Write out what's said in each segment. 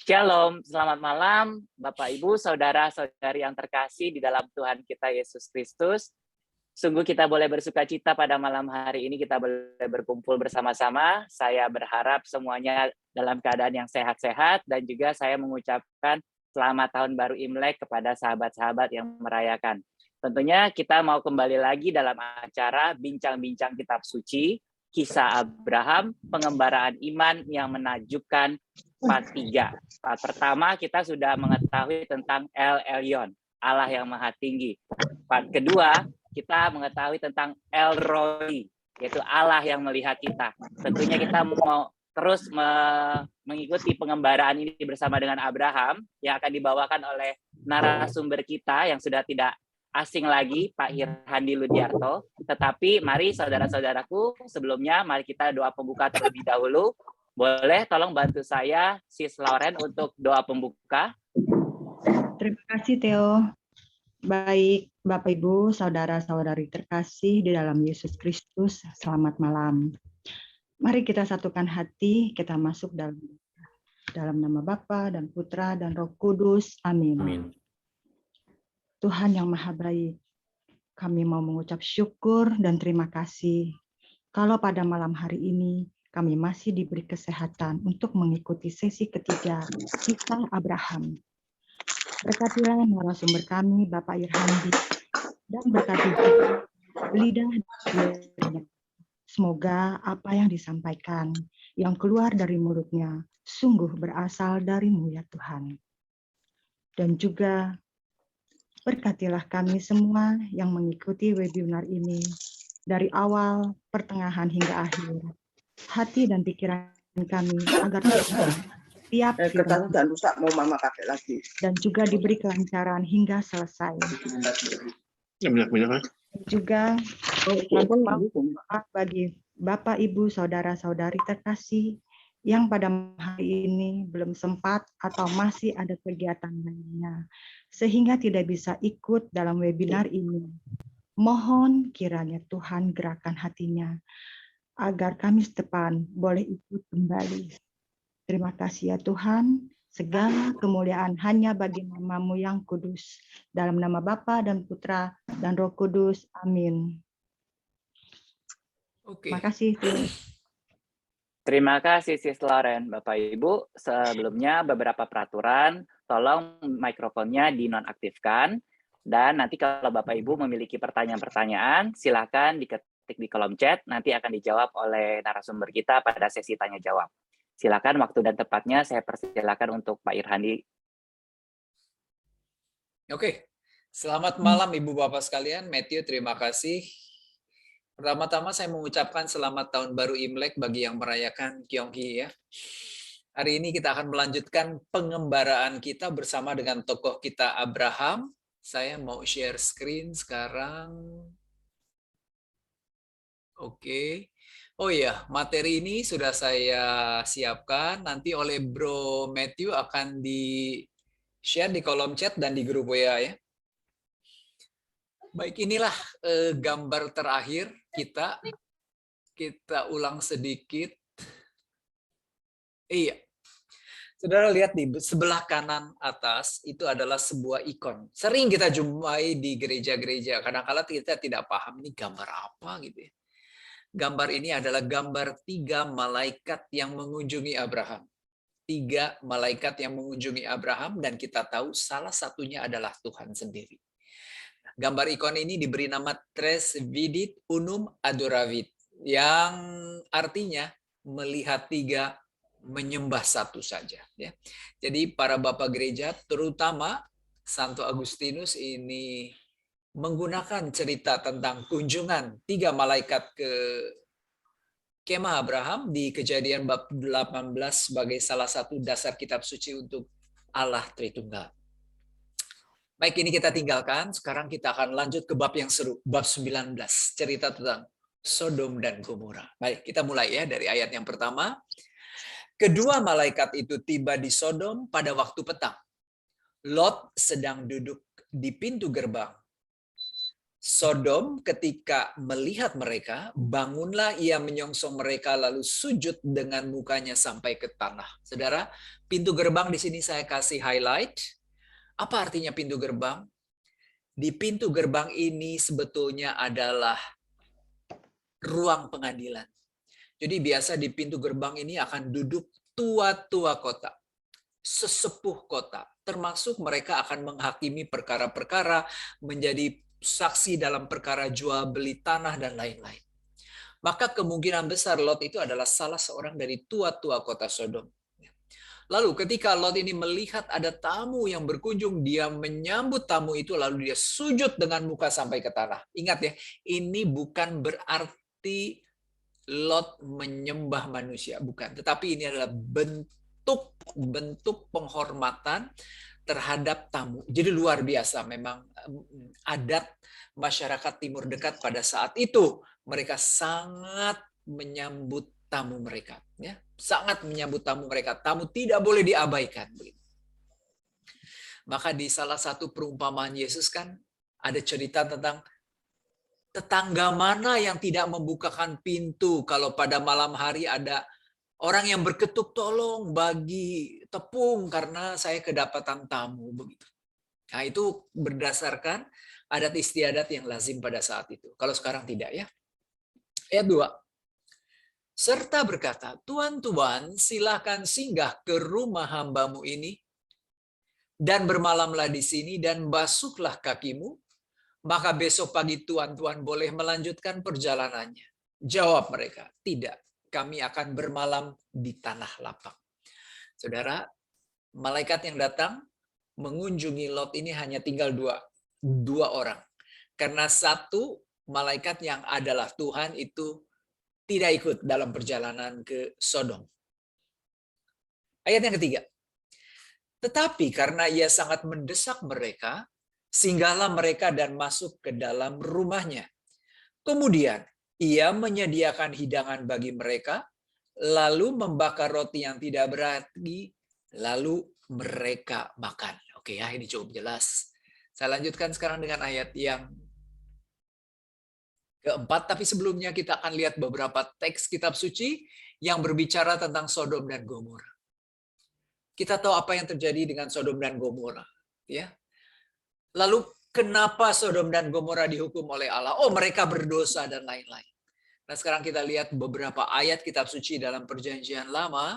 Shalom, selamat malam Bapak Ibu, saudara-saudari yang terkasih di dalam Tuhan kita Yesus Kristus. Sungguh kita boleh bersukacita pada malam hari ini, kita boleh berkumpul bersama-sama. Saya berharap semuanya dalam keadaan yang sehat-sehat, dan juga saya mengucapkan selamat tahun baru Imlek kepada sahabat-sahabat yang merayakan. Tentunya kita mau kembali lagi dalam acara Bincang-Bincang Kitab Suci, Kisah Abraham, Pengembaraan Iman yang Menakjubkan, part 3. Part pertama kita sudah mengetahui tentang El Elyon, Allah yang Maha Tinggi. Part kedua kita mengetahui tentang El Roi, yaitu Allah yang melihat kita. Tentunya kita mau terus mengikuti pengembaraan ini bersama dengan Abraham yang akan dibawakan oleh narasumber kita yang sudah tidak asing lagi, Pak Irhandi Ludiarto. Tetapi mari saudara-saudaraku, sebelumnya mari kita doa pembuka terlebih dahulu. Boleh tolong bantu saya, Sis Lauren, untuk doa pembuka? Terima kasih, Theo. Baik, Bapak Ibu, saudara-saudari terkasih di dalam Yesus Kristus, selamat malam. Mari kita satukan hati, kita masuk dalam nama Bapa dan Putra dan Roh Kudus. Amin. Amin. Tuhan yang Maha Baik, kami mau mengucap syukur dan terima kasih kalau pada malam hari ini kami masih diberi kesehatan untuk mengikuti sesi ketiga Kisah Abraham. Berkatilah narasumber kami, Bapak Irhandi, dan berkati lidah dirinya. Semoga apa yang disampaikan, yang keluar dari mulutnya, sungguh berasal dari-Mu ya Tuhan. Dan juga berkatilah kami semua yang mengikuti webinar ini, dari awal, pertengahan, hingga akhir. Hati dan pikiran kami agar tiap kertas dan rusak mau mama pakai lagi. Dan juga diberi kelancaran hingga selesai. Juga maaf bagi Bapak, Ibu, Saudara-saudari terkasih yang pada hari ini belum sempat atau masih ada kegiatan lainnya, sehingga tidak bisa ikut dalam webinar ini. Mohon kiranya Tuhan gerakan hatinya, agar Kamis depan boleh ikut kembali. Terima kasih ya Tuhan, segala kemuliaan hanya bagi nama-Mu yang kudus. Dalam nama Bapa dan Putra dan Roh Kudus. Amin. Oke. Terima kasih. Terima kasih Sis Lauren. Bapak Ibu, sebelumnya beberapa peraturan, tolong mikrofonnya dinonaktifkan. Dan nanti kalau Bapak Ibu memiliki pertanyaan-pertanyaan, silakan diketik di kolom chat, nanti akan dijawab oleh narasumber kita pada sesi tanya-jawab. Silakan waktu dan tempatnya saya persilakan untuk Pak Irhandi. Oke. Selamat malam Ibu Bapak sekalian. Matthew, terima kasih. Pertama-tama saya mengucapkan selamat tahun baru Imlek bagi yang merayakan Kyonghi ya. Hari ini kita akan melanjutkan pengembaraan kita bersama dengan tokoh kita Abraham. Saya mau share screen sekarang. Oke. Oh iya, materi ini sudah saya siapkan. Nanti oleh Bro Matthew akan di-share di kolom chat dan di grup WA ya. Baik, inilah gambar terakhir kita. Kita ulang sedikit. Iya. Saudara lihat di sebelah kanan atas itu adalah sebuah ikon. Sering kita jumpai di gereja-gereja. Kadang-kala kita tidak paham ini gambar apa gitu ya. Gambar ini adalah gambar 3 malaikat yang mengunjungi Abraham. 3 malaikat yang mengunjungi Abraham dan kita tahu salah satunya adalah Tuhan sendiri. Gambar ikon ini diberi nama Tres Vidit Unum Adoravit yang artinya melihat 3 menyembah satu saja ya. Jadi para bapak gereja terutama Santo Agustinus ini menggunakan cerita tentang kunjungan 3 malaikat ke kemah Abraham di Kejadian bab 18 sebagai salah satu dasar kitab suci untuk Allah Tritunggal. Baik, ini kita tinggalkan. Sekarang kita akan lanjut ke bab yang seru, bab 19, cerita tentang Sodom dan Gomora. Baik, kita mulai ya dari ayat yang pertama. Kedua malaikat itu tiba di Sodom pada waktu petang. Lot sedang duduk di pintu gerbang. Sodom ketika melihat mereka, bangunlah ia menyongsong mereka lalu sujud dengan mukanya sampai ke tanah. Saudara, pintu gerbang di sini saya kasih highlight. Apa artinya pintu gerbang? Di pintu gerbang ini sebetulnya adalah ruang pengadilan. Jadi biasa di pintu gerbang ini akan duduk tua-tua kota, sesepuh kota, termasuk mereka akan menghakimi perkara-perkara, menjadi saksi dalam perkara jual beli tanah dan lain-lain. Maka kemungkinan besar Lot itu adalah salah seorang dari tua-tua kota Sodom. Lalu ketika Lot ini melihat ada tamu yang berkunjung, dia menyambut tamu itu lalu dia sujud dengan muka sampai ke tanah. Ingat ya, ini bukan berarti Lot menyembah manusia, bukan. Tetapi ini adalah bentuk penghormatan terhadap tamu. Jadi luar biasa memang adat masyarakat Timur Dekat pada saat itu. Mereka sangat menyambut tamu mereka. Ya, sangat menyambut tamu mereka. Tamu tidak boleh diabaikan. Maka di salah satu perumpamaan Yesus kan ada cerita tentang tetangga mana yang tidak membukakan pintu kalau pada malam hari ada orang yang berketuk, tolong bagi tepung karena saya kedapatan tamu, begitu. Nah, itu berdasarkan adat istiadat yang lazim pada saat itu. Kalau sekarang tidak ya. Ayat 2. Serta berkata, Tuan-tuan, silakan singgah ke rumah hambamu ini dan bermalamlah di sini dan basuhlah kakimu, maka besok pagi tuan-tuan boleh melanjutkan perjalanannya. Jawab mereka, tidak. Kami akan bermalam di tanah lapang. Saudara, malaikat yang datang mengunjungi Lot ini hanya tinggal dua orang. Karena satu malaikat yang adalah Tuhan itu tidak ikut dalam perjalanan ke Sodom. Ayat yang ketiga. Tetapi karena ia sangat mendesak mereka, singgahlah mereka dan masuk ke dalam rumahnya. Kemudian ia menyediakan hidangan bagi mereka, lalu membakar roti yang tidak berarti, lalu mereka makan. Oke ya, ini cukup jelas. Saya lanjutkan sekarang dengan ayat yang keempat, tapi sebelumnya kita akan lihat beberapa teks kitab suci yang berbicara tentang Sodom dan Gomora. Kita tahu apa yang terjadi dengan Sodom dan Gomora. Ya. Lalu kenapa Sodom dan Gomora dihukum oleh Allah? Oh, mereka berdosa dan lain-lain. Nah, sekarang kita lihat beberapa ayat kitab suci dalam Perjanjian Lama,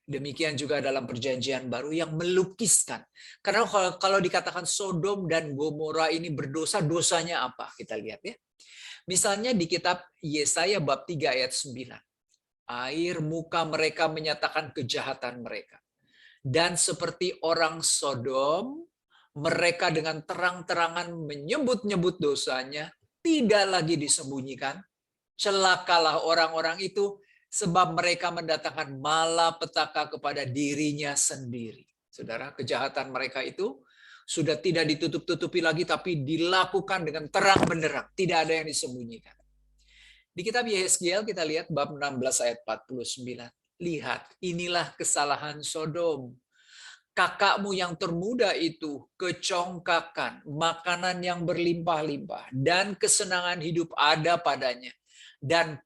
demikian juga dalam Perjanjian Baru yang melukiskan. Karena kalau dikatakan Sodom dan Gomora ini berdosa, dosanya apa? Kita lihat ya. Misalnya di kitab Yesaya bab 3 ayat 9. Air muka mereka menyatakan kejahatan mereka. Dan seperti orang Sodom, mereka dengan terang-terangan menyebut-nyebut dosanya, tidak lagi disembunyikan. Celakalah orang-orang itu, sebab mereka mendatangkan malapetaka kepada dirinya sendiri. Saudara, kejahatan mereka itu sudah tidak ditutup-tutupi lagi, tapi dilakukan dengan terang benderang. Tidak ada yang disembunyikan. Di kitab Yehezkiel kita lihat bab 16 ayat 49. Lihat, inilah kesalahan Sodom. Kakakmu yang termuda itu kecongkakan, makanan yang berlimpah-limpah, dan kesenangan hidup ada padanya. Dan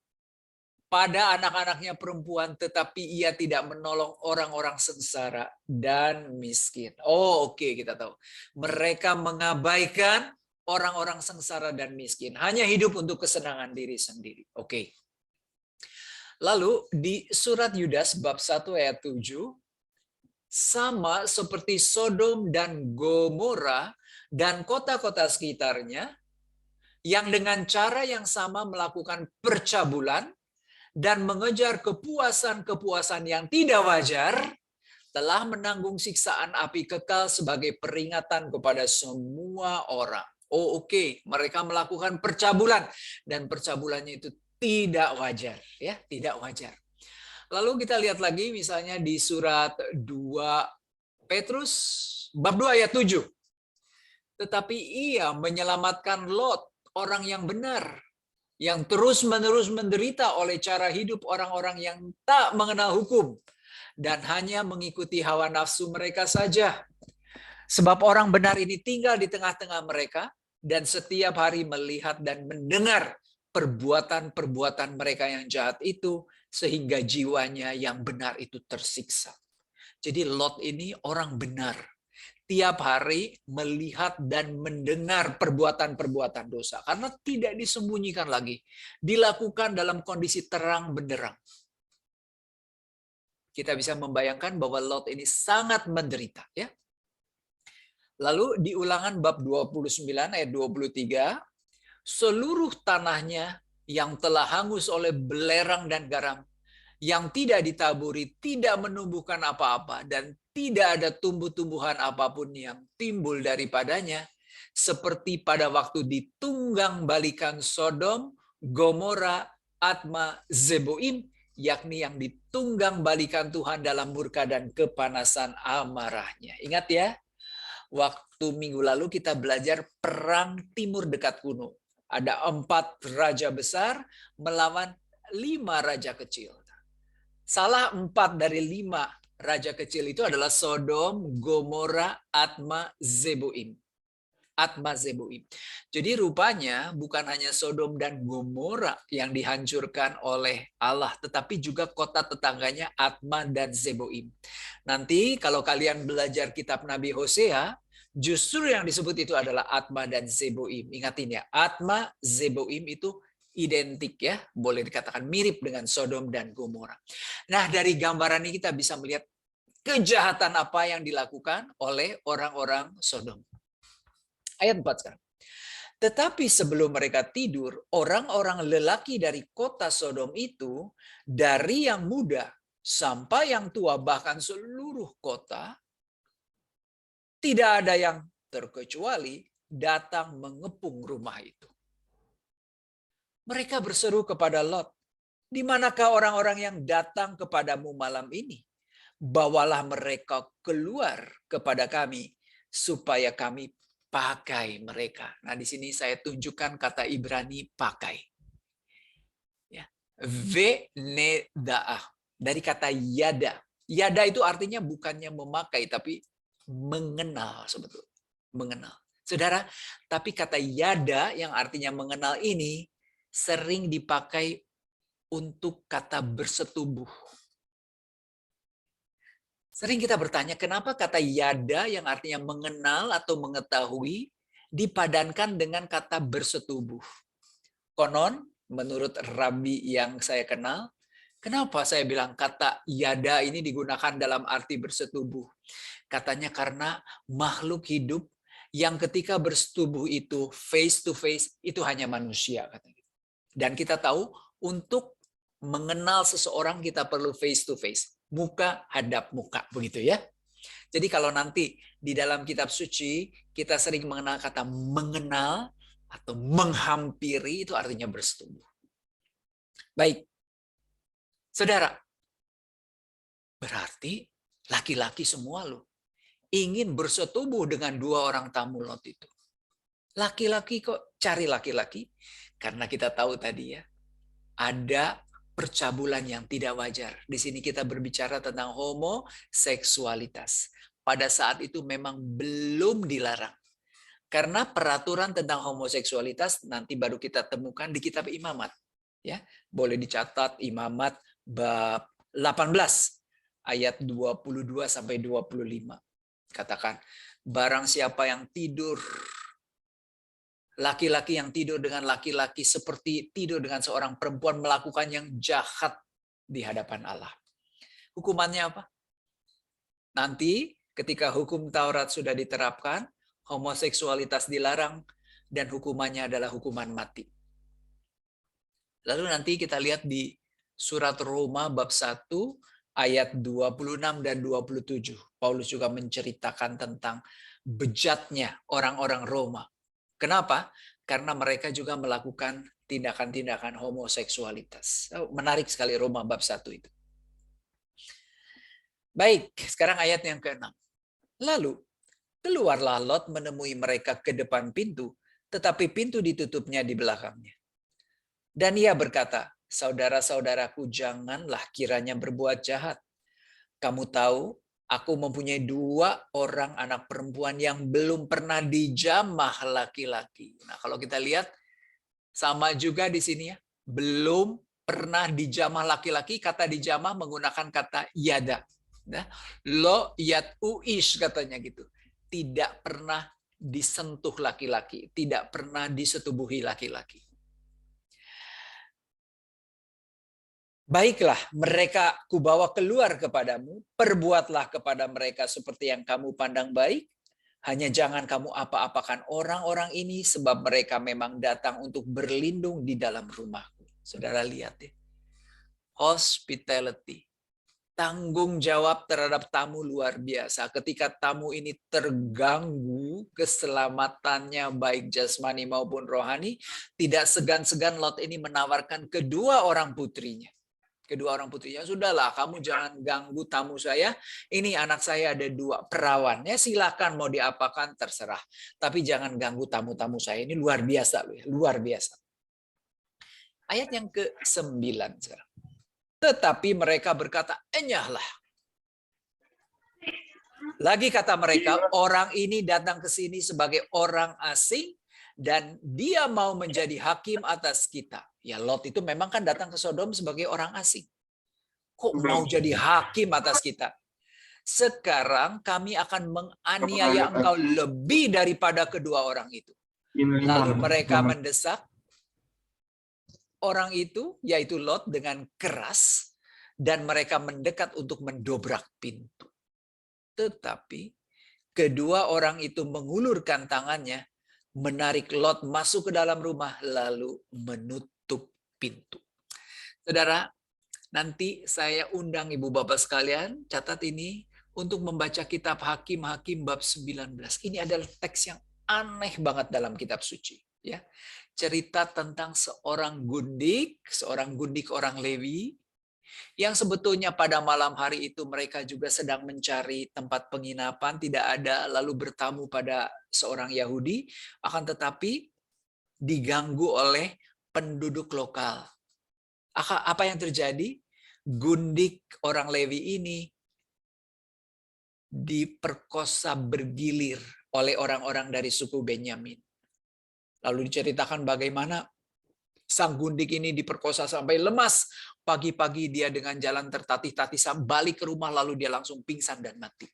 pada anak-anaknya perempuan, tetapi ia tidak menolong orang-orang sengsara dan miskin. Oh, oke, kita tahu. Mereka mengabaikan orang-orang sengsara dan miskin. Hanya hidup untuk kesenangan diri sendiri. Oke. Lalu di surat Yudas bab 1 ayat 7, sama seperti Sodom dan Gomora dan kota-kota sekitarnya, yang dengan cara yang sama melakukan percabulan dan mengejar kepuasan-kepuasan yang tidak wajar, telah menanggung siksaan api kekal sebagai peringatan kepada semua orang. Oh, oke, mereka melakukan percabulan dan percabulannya itu tidak wajar, ya, tidak wajar. Lalu kita lihat lagi misalnya di surat 2 Petrus bab 2 ayat 7. Tetapi ia menyelamatkan Lot, orang yang benar, yang terus-menerus menderita oleh cara hidup orang-orang yang tak mengenal hukum dan hanya mengikuti hawa nafsu mereka saja. Sebab orang benar ini tinggal di tengah-tengah mereka dan setiap hari melihat dan mendengar perbuatan-perbuatan mereka yang jahat itu, sehingga jiwanya yang benar itu tersiksa. Jadi Lot ini orang benar. Tiap hari melihat dan mendengar perbuatan-perbuatan dosa. Karena tidak disembunyikan lagi. Dilakukan dalam kondisi terang benderang. Kita bisa membayangkan bahwa Lot ini sangat menderita. Ya. Lalu di Ulangan bab 29 ayat 23, seluruh tanahnya yang telah hangus oleh belerang dan garam, yang tidak ditaburi, tidak menumbuhkan apa-apa, dan tidak ada tumbuh-tumbuhan apapun yang timbul daripadanya, seperti pada waktu ditunggang balikan Sodom, Gomora, Atma, Zeboim, yakni yang ditunggang balikan Tuhan dalam murka dan kepanasan amarahnya. Ingat ya, waktu minggu lalu kita belajar perang timur dekat kuno. Ada 4 raja besar melawan 5 raja kecil. Salah 4 dari 5 raja kecil itu adalah Sodom, Gomora, Atma, Zeboim. Atma, Zeboim. Jadi rupanya bukan hanya Sodom dan Gomora yang dihancurkan oleh Allah, tetapi juga kota tetangganya Atma dan Zeboim. Nanti kalau kalian belajar kitab Nabi Hosea, justru yang disebut itu adalah Atma dan Zeboim. Ingatin ya, Atma, Zeboim itu identik ya, boleh dikatakan mirip dengan Sodom dan Gomora. Nah, dari gambaran ini kita bisa melihat kejahatan apa yang dilakukan oleh orang-orang Sodom. Ayat 4 sekarang. Tetapi sebelum mereka tidur, orang-orang lelaki dari kota Sodom itu, dari yang muda sampai yang tua, bahkan seluruh kota, tidak ada yang terkecuali datang mengepung rumah itu. Mereka berseru kepada Lot, "Di manakah orang-orang yang datang kepadamu malam ini? Bawalah mereka keluar kepada kami, supaya kami pakai mereka." Nah, di sini saya tunjukkan kata Ibrani pakai. Ya. Venedaah. Dari kata yada. Yada itu artinya bukannya memakai, tapi mengenal sebetulnya. Mengenal. Saudara, tapi kata yada yang artinya mengenal ini sering dipakai untuk kata bersetubuh. Sering kita bertanya, kenapa kata yada yang artinya mengenal atau mengetahui dipadankan dengan kata bersetubuh? Konon, menurut Rabi yang saya kenal, kenapa saya bilang kata yada ini digunakan dalam arti bersetubuh? Katanya karena makhluk hidup yang ketika bersetubuh itu face to face, itu hanya manusia. Katanya. Dan kita tahu, untuk mengenal seseorang kita perlu face to face. Muka hadap muka, begitu ya. Jadi kalau nanti di dalam kitab suci kita sering mengenal kata mengenal atau menghampiri, itu artinya bersetubuh. Baik, saudara, berarti laki-laki semua loh ingin bersetubuh dengan 2 orang tamu Lot itu. Laki-laki kok cari laki-laki? Karena kita tahu tadi ya, ada percabulan yang tidak wajar. Di sini kita berbicara tentang homoseksualitas. Pada saat itu memang belum dilarang. Karena peraturan tentang homoseksualitas nanti baru kita temukan di kitab Imamat. Ya, boleh dicatat Imamat bab 18 ayat 22 sampai 25. Katakan, barang siapa yang tidur, laki-laki yang tidur dengan laki-laki seperti tidur dengan seorang perempuan, melakukan yang jahat di hadapan Allah. Hukumannya apa? Nanti ketika hukum Taurat sudah diterapkan, homoseksualitas dilarang dan hukumannya adalah hukuman mati. Lalu nanti kita lihat di surat Roma bab 1 ayat 26 dan 27. Paulus juga menceritakan tentang bejatnya orang-orang Roma. Kenapa? Karena mereka juga melakukan tindakan-tindakan homoseksualitas. Menarik sekali Roma bab 1 itu. Baik, sekarang ayat yang ke-6. Lalu, keluarlah Lot menemui mereka ke depan pintu, tetapi pintu ditutupnya di belakangnya. Dan ia berkata, "Saudara-saudaraku, janganlah kiranya berbuat jahat. Kamu tahu Aku mempunyai 2 orang anak perempuan yang belum pernah dijamah laki-laki. Nah, kalau kita lihat sama juga di sini ya. Belum pernah dijamah laki-laki, kata dijamah menggunakan kata yada. Nah, lo yad uish katanya gitu. Tidak pernah disentuh laki-laki, tidak pernah disetubuhi laki-laki. Baiklah, mereka kubawa keluar kepadamu, perbuatlah kepada mereka seperti yang kamu pandang baik. Hanya jangan kamu apa-apakan orang-orang ini, sebab mereka memang datang untuk berlindung di dalam rumahku. Saudara lihat ya, hospitality, tanggung jawab terhadap tamu luar biasa. Ketika tamu ini terganggu keselamatannya baik jasmani maupun rohani, tidak segan-segan Lot ini menawarkan kedua orang putrinya. Sudahlah, kamu jangan ganggu tamu saya. Ini anak saya ada 2 perawannya, silakan mau diapakan terserah. Tapi jangan ganggu tamu-tamu saya. Ini luar biasa, luar biasa. Ayat yang ke-9 sekarang. Tetapi mereka berkata, enyahlah. Lagi kata mereka, orang ini datang ke sini sebagai orang asing dan dia mau menjadi hakim atas kita. Ya, Lot itu memang kan datang ke Sodom sebagai orang asing. Kok mau jadi hakim atas kita? Sekarang kami akan menganiaya engkau lebih daripada kedua orang itu. Lalu mereka mendesak orang itu, yaitu Lot, dengan keras, dan mereka mendekat untuk mendobrak pintu. Tetapi kedua orang itu mengulurkan tangannya, menarik Lot masuk ke dalam rumah, lalu menutup pintu. Saudara, nanti saya undang ibu bapak sekalian, catat ini, untuk membaca kitab Hakim-Hakim bab 19. Ini adalah teks yang aneh banget dalam kitab suci. Ya, cerita tentang seorang gundik orang Lewi, yang sebetulnya pada malam hari itu mereka juga sedang mencari tempat penginapan, tidak ada, lalu bertamu pada seorang Yahudi, akan tetapi diganggu oleh penduduk lokal. Apa yang terjadi? Gundik orang Lewi ini diperkosa bergilir oleh orang-orang dari suku Benyamin. Lalu diceritakan bagaimana sang gundik ini diperkosa sampai lemas. Pagi-pagi dia dengan jalan tertatih-tatih balik ke rumah, lalu dia langsung pingsan dan mati.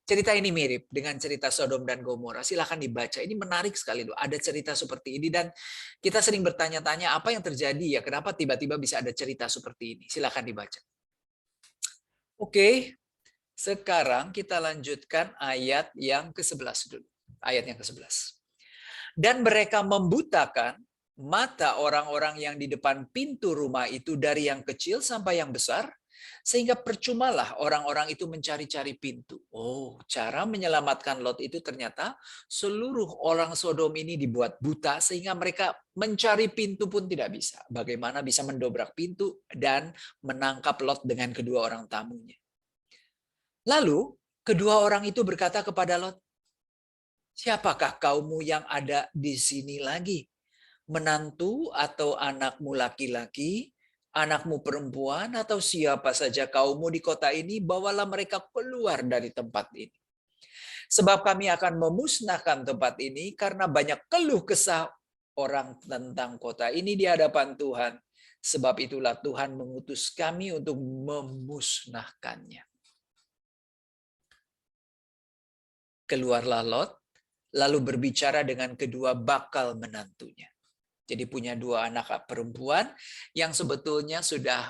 Cerita ini mirip dengan cerita Sodom dan Gomora. Silakan dibaca. Ini menarik sekali loh. Ada cerita seperti ini dan kita sering bertanya-tanya apa yang terjadi ya. Kenapa tiba-tiba bisa ada cerita seperti ini? Silakan dibaca. Oke. Sekarang kita lanjutkan ayat yang ke-11 dulu. Ayat yang ke-11. Dan mereka membutakan mata orang-orang yang di depan pintu rumah itu dari yang kecil sampai yang besar, sehingga percumalah orang-orang itu mencari-cari pintu. Oh, cara menyelamatkan Lot itu ternyata seluruh orang Sodom ini dibuat buta sehingga mereka mencari pintu pun tidak bisa. Bagaimana bisa mendobrak pintu dan menangkap Lot dengan kedua orang tamunya. Lalu kedua orang itu berkata kepada Lot, siapakah kaummu yang ada di sini lagi? Menantu atau anakmu laki-laki, anakmu perempuan, atau siapa saja kaummu di kota ini, bawalah mereka keluar dari tempat ini. Sebab kami akan memusnahkan tempat ini karena banyak keluh kesah orang tentang kota ini di hadapan Tuhan. Sebab itulah Tuhan mengutus kami untuk memusnahkannya. Keluarlah Lot, lalu berbicara dengan kedua bakal menantunya. Jadi punya 2 anak perempuan yang sebetulnya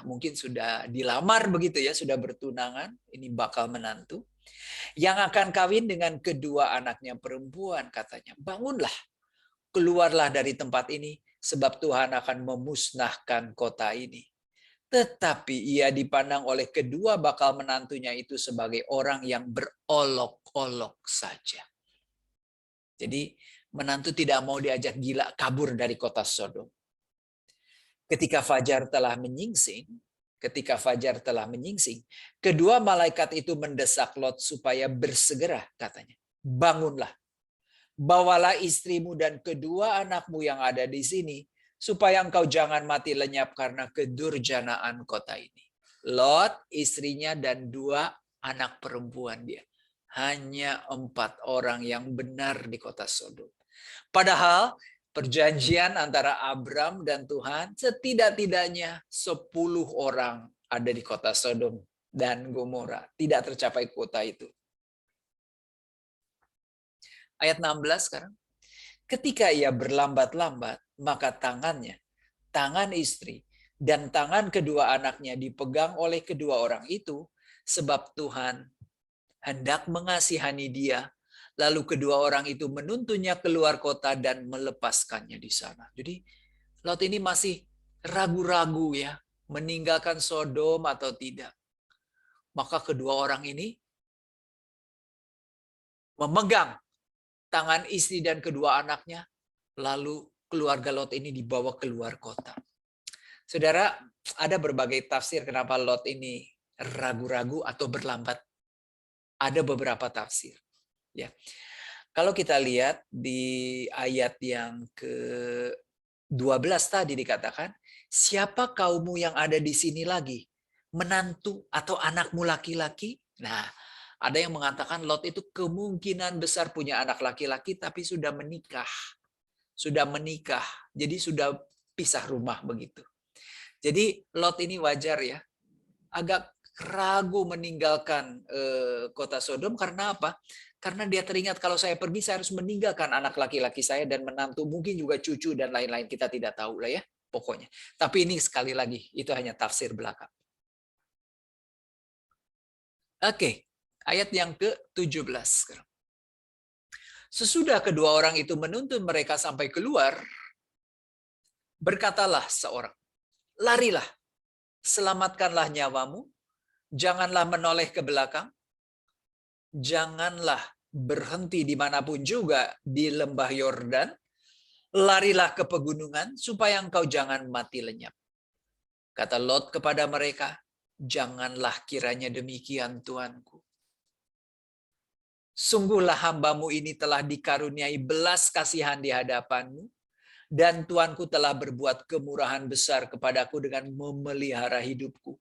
mungkin sudah dilamar begitu ya, sudah bertunangan, ini bakal menantu. Yang akan kawin dengan kedua anaknya perempuan, katanya, bangunlah, keluarlah dari tempat ini, sebab Tuhan akan memusnahkan kota ini. Tetapi ia dipandang oleh kedua bakal menantunya itu sebagai orang yang berolok-olok saja. Jadi menantu tidak mau diajak gila kabur dari kota Sodom. Ketika fajar telah menyingsing, kedua malaikat itu mendesak Lot supaya bersegera, katanya. Bangunlah, bawalah istrimu dan kedua anakmu yang ada di sini, supaya engkau jangan mati lenyap karena kedurjanaan kota ini. Lot, istrinya, dan 2 anak perempuan dia. Hanya 4 orang yang benar di kota Sodom. Padahal perjanjian antara Abram dan Tuhan setidak-tidaknya 10 orang ada di kota Sodom dan Gomora. Tidak tercapai kuota itu. Ayat 16 sekarang. Ketika ia berlambat-lambat, maka tangannya, tangan istri, dan tangan kedua anaknya dipegang oleh kedua orang itu, sebab Tuhan hendak mengasihani dia. Lalu kedua orang itu menuntunnya keluar kota dan melepaskannya di sana. Jadi Lot ini masih ragu-ragu ya, meninggalkan Sodom atau tidak. Maka kedua orang ini memegang tangan istri dan kedua anaknya, lalu keluarga Lot ini dibawa keluar kota. Saudara, ada berbagai tafsir kenapa Lot ini ragu-ragu atau berlambat. Ada beberapa tafsir. Ya, kalau kita lihat di ayat yang ke-12 tadi dikatakan, siapa kaummu yang ada di sini lagi? Menantu atau anakmu laki-laki? Nah, ada yang mengatakan Lot itu kemungkinan besar punya anak laki-laki tapi sudah menikah. Sudah menikah, jadi sudah pisah rumah begitu. Jadi Lot ini wajar ya, agak ragu meninggalkan kota Sodom karena apa? Karena dia teringat kalau saya pergi saya harus meninggalkan anak laki-laki saya dan menantu, mungkin juga cucu dan lain-lain, kita tidak tahu lah ya pokoknya. Tapi ini sekali lagi itu hanya tafsir belaka. Oke, ayat yang ke-17 sekarang. Sesudah kedua orang itu menuntun mereka sampai keluar, berkatalah seorang, larilah, selamatkanlah nyawamu, janganlah menoleh ke belakang, janganlah berhenti dimanapun juga di lembah Yordan, larilah ke pegunungan supaya engkau jangan mati lenyap. Kata Lot kepada mereka, janganlah kiranya demikian Tuanku. Sungguhlah hambamu ini telah dikaruniai belas kasihan di hadapanmu, dan Tuanku telah berbuat kemurahan besar kepadaku dengan memelihara hidupku.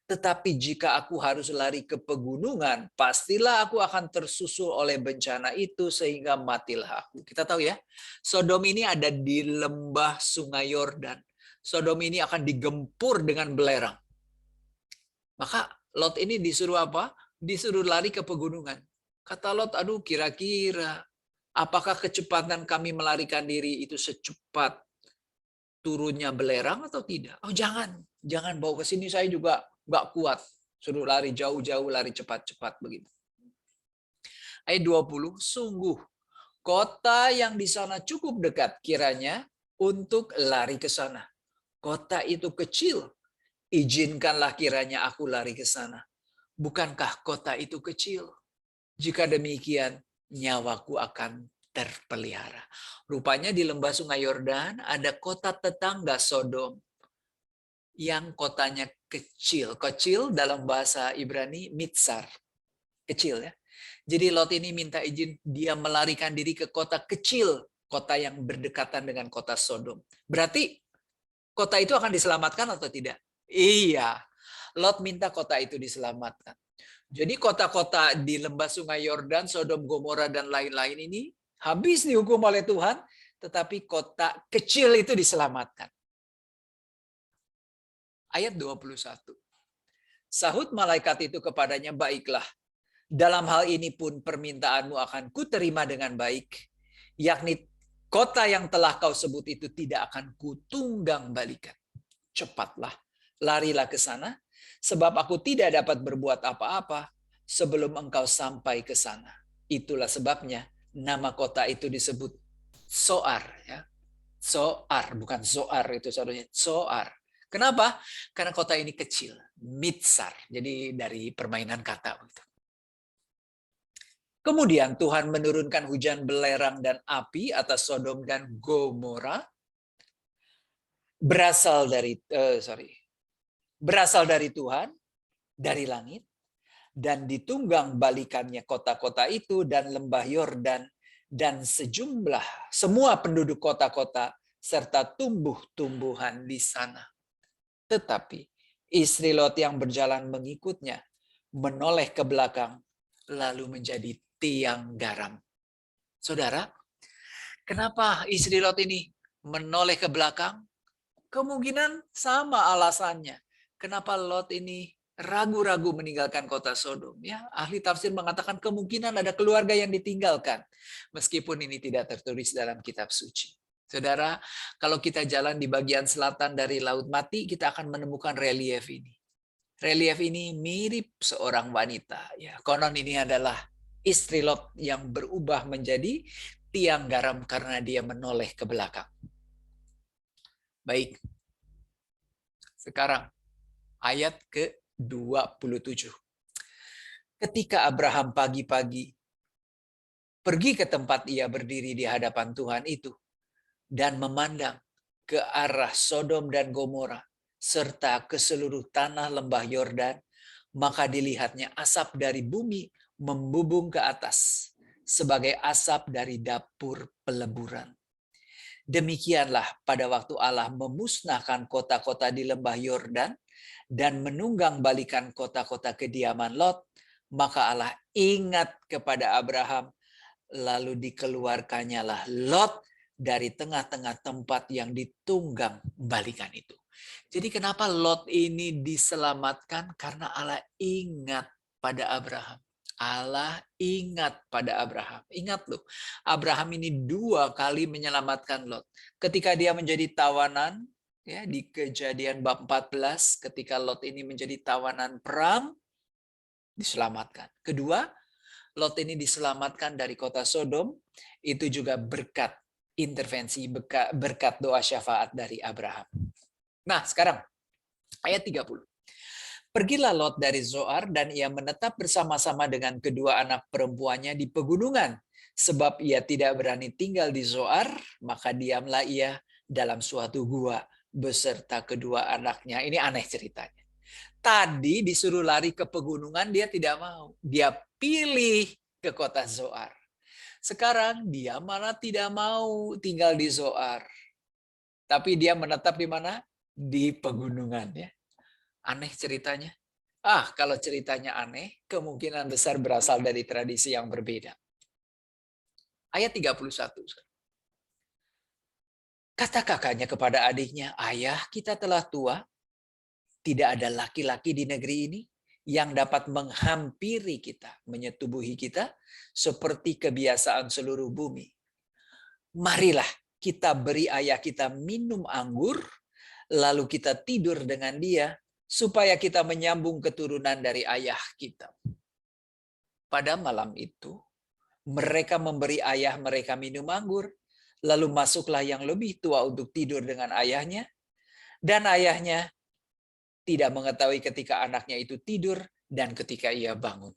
Tetapi jika aku harus lari ke pegunungan, pastilah aku akan tersusul oleh bencana itu sehingga matilah aku. Kita tahu ya, Sodom ini ada di lembah Sungai Yordan. Sodom ini akan digempur dengan belerang. Maka Lot ini disuruh apa? Disuruh lari ke pegunungan. Kata Lot, aduh kira-kira apakah kecepatan kami melarikan diri itu secepat turunnya belerang atau tidak? Oh jangan bawa ke sini, saya juga nggak kuat. Suruh lari jauh-jauh, lari cepat-cepat begitu. Ayat 20, sungguh kota yang di sana cukup dekat kiranya untuk lari ke sana. Kota itu kecil, izinkanlah kiranya aku lari ke sana. Bukankah kota itu kecil? Jika demikian, nyawaku akan terpelihara. Rupanya di lembah Sungai Yordan ada kota tetangga Sodom yang kotanya kecil. Kecil dalam bahasa Ibrani mitsar. Kecil ya. Jadi Lot ini minta izin dia melarikan diri ke kota kecil, kota yang berdekatan dengan kota Sodom. Berarti kota itu akan diselamatkan atau tidak? Iya. Lot minta kota itu diselamatkan. Jadi kota-kota di lembah Sungai Yordan, Sodom, Gomora, dan lain-lain ini habis dihukum oleh Tuhan, tetapi kota kecil itu diselamatkan. Ayat 21. Sahut malaikat itu kepadanya, baiklah, dalam hal ini pun permintaanmu akan kuterima dengan baik, yakni kota yang telah kau sebut itu tidak akan kutunggang balikan. Cepatlah, larilah ke sana, sebab aku tidak dapat berbuat apa-apa sebelum engkau sampai ke sana. Itulah sebabnya nama kota itu disebut Zoar. Ya. Zoar, bukan Zoar itu seharusnya Zoar. Kenapa? Karena kota ini kecil, mitsar. Jadi dari permainan kata. Kemudian Tuhan menurunkan hujan belerang dan api atas Sodom dan Gomora. Berasal dari Tuhan, dari langit, dan ditunggang balikannya kota-kota itu dan lembah Yordan dan semua penduduk kota-kota serta tumbuh-tumbuhan di sana. Tetapi istri Lot yang berjalan mengikutnya menoleh ke belakang, lalu menjadi tiang garam. Saudara, kenapa istri Lot ini menoleh ke belakang? Kemungkinan sama alasannya. Kenapa Lot ini ragu-ragu meninggalkan kota Sodom? Ya, ahli tafsir mengatakan kemungkinan ada keluarga yang ditinggalkan, meskipun ini tidak tertulis dalam kitab suci. Saudara, kalau kita jalan di bagian selatan dari Laut Mati, kita akan menemukan relief ini. Relief ini mirip seorang wanita. Ya, konon ini adalah istri Lot yang berubah menjadi tiang garam karena dia menoleh ke belakang. Baik. Sekarang ayat ke-27. Ketika Abraham pagi-pagi pergi ke tempat ia berdiri di hadapan Tuhan itu dan memandang ke arah Sodom dan Gomora serta ke seluruh tanah lembah Yordan, maka dilihatnya asap dari bumi membubung ke atas sebagai asap dari dapur peleburan. Demikianlah pada waktu Allah memusnahkan kota-kota di lembah Yordan dan menunggang balikan kota-kota kediaman Lot, maka Allah ingat kepada Abraham, lalu dikeluarkannyalah Lot dari tengah-tengah tempat yang ditunggang balikan itu. Jadi kenapa Lot ini diselamatkan? Karena Allah ingat pada Abraham. Allah ingat pada Abraham. Ingat loh, Abraham ini 2 kali menyelamatkan Lot. Ketika dia menjadi tawanan, ya di Kejadian bab 14, ketika Lot ini menjadi tawanan perang, diselamatkan. Kedua, Lot ini diselamatkan dari kota Sodom, itu juga berkat intervensi, berkat doa syafaat dari Abraham. Nah, sekarang ayat 30. Pergilah Lot dari Zoar dan ia menetap bersama-sama dengan kedua anak perempuannya di pegunungan. Sebab ia tidak berani tinggal di Zoar, maka diamlah ia dalam suatu gua beserta kedua anaknya. Ini aneh ceritanya. Tadi disuruh lari ke pegunungan, dia tidak mau. Dia pilih ke kota Zoar. Sekarang dia malah tidak mau tinggal di Zoar. Tapi dia menetap di mana? Di pegunungan, ya. Aneh ceritanya. Kalau ceritanya aneh, kemungkinan besar berasal dari tradisi yang berbeda. Ayat 31. Kata kakaknya kepada adiknya, "Ayah, kita telah tua. Tidak ada laki-laki di negeri ini yang dapat menghampiri kita, menyetubuhi kita seperti kebiasaan seluruh bumi. Marilah kita beri ayah kita minum anggur, lalu kita tidur dengan dia, supaya kita menyambung keturunan dari ayah kita." Pada malam itu, mereka memberi ayah mereka minum anggur, lalu masuklah yang lebih tua untuk tidur dengan ayahnya, dan ayahnya tidak mengetahui ketika anaknya itu tidur dan ketika ia bangun.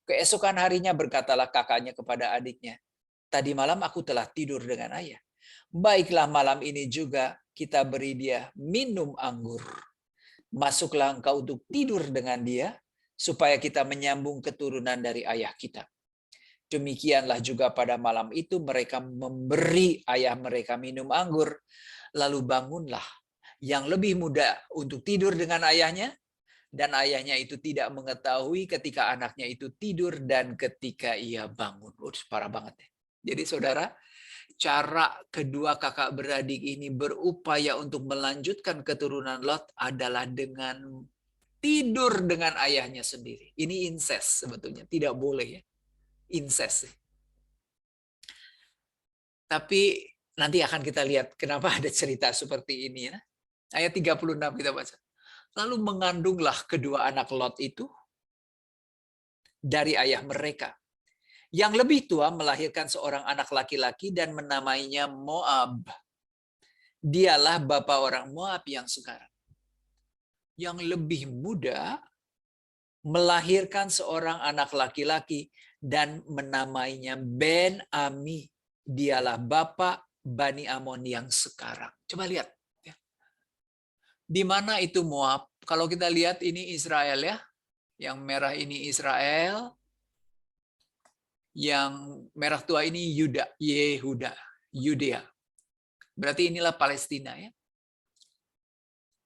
Keesokan harinya berkatalah kakaknya kepada adiknya, "Tadi malam aku telah tidur dengan ayah. Baiklah malam ini juga kita beri dia minum anggur. Masuklah engkau untuk tidur dengan dia, supaya kita menyambung keturunan dari ayah kita." Demikianlah juga pada malam itu mereka memberi ayah mereka minum anggur, lalu bangunlah yang lebih muda untuk tidur dengan ayahnya, dan ayahnya itu tidak mengetahui ketika anaknya itu tidur dan ketika ia bangun. Parah banget ya. Jadi saudara, cara kedua kakak beradik ini berupaya untuk melanjutkan keturunan Lot adalah dengan tidur dengan ayahnya sendiri. Ini incest sebetulnya, tidak boleh ya. Incest. Tapi nanti akan kita lihat kenapa ada cerita seperti ini ya. Ayat 36 kita baca. Lalu mengandunglah kedua anak Lot itu dari ayah mereka. Yang lebih tua melahirkan seorang anak laki-laki dan menamainya Moab. Dialah bapa orang Moab yang sekarang. Yang lebih muda melahirkan seorang anak laki-laki dan menamainya Ben-Ami. Dialah bapa Bani Amon yang sekarang. Coba lihat. Di mana itu Moab? Kalau kita lihat ini Israel ya. Yang merah ini Israel. Yang merah tua ini Yehuda. Yudea. Berarti inilah Palestina ya.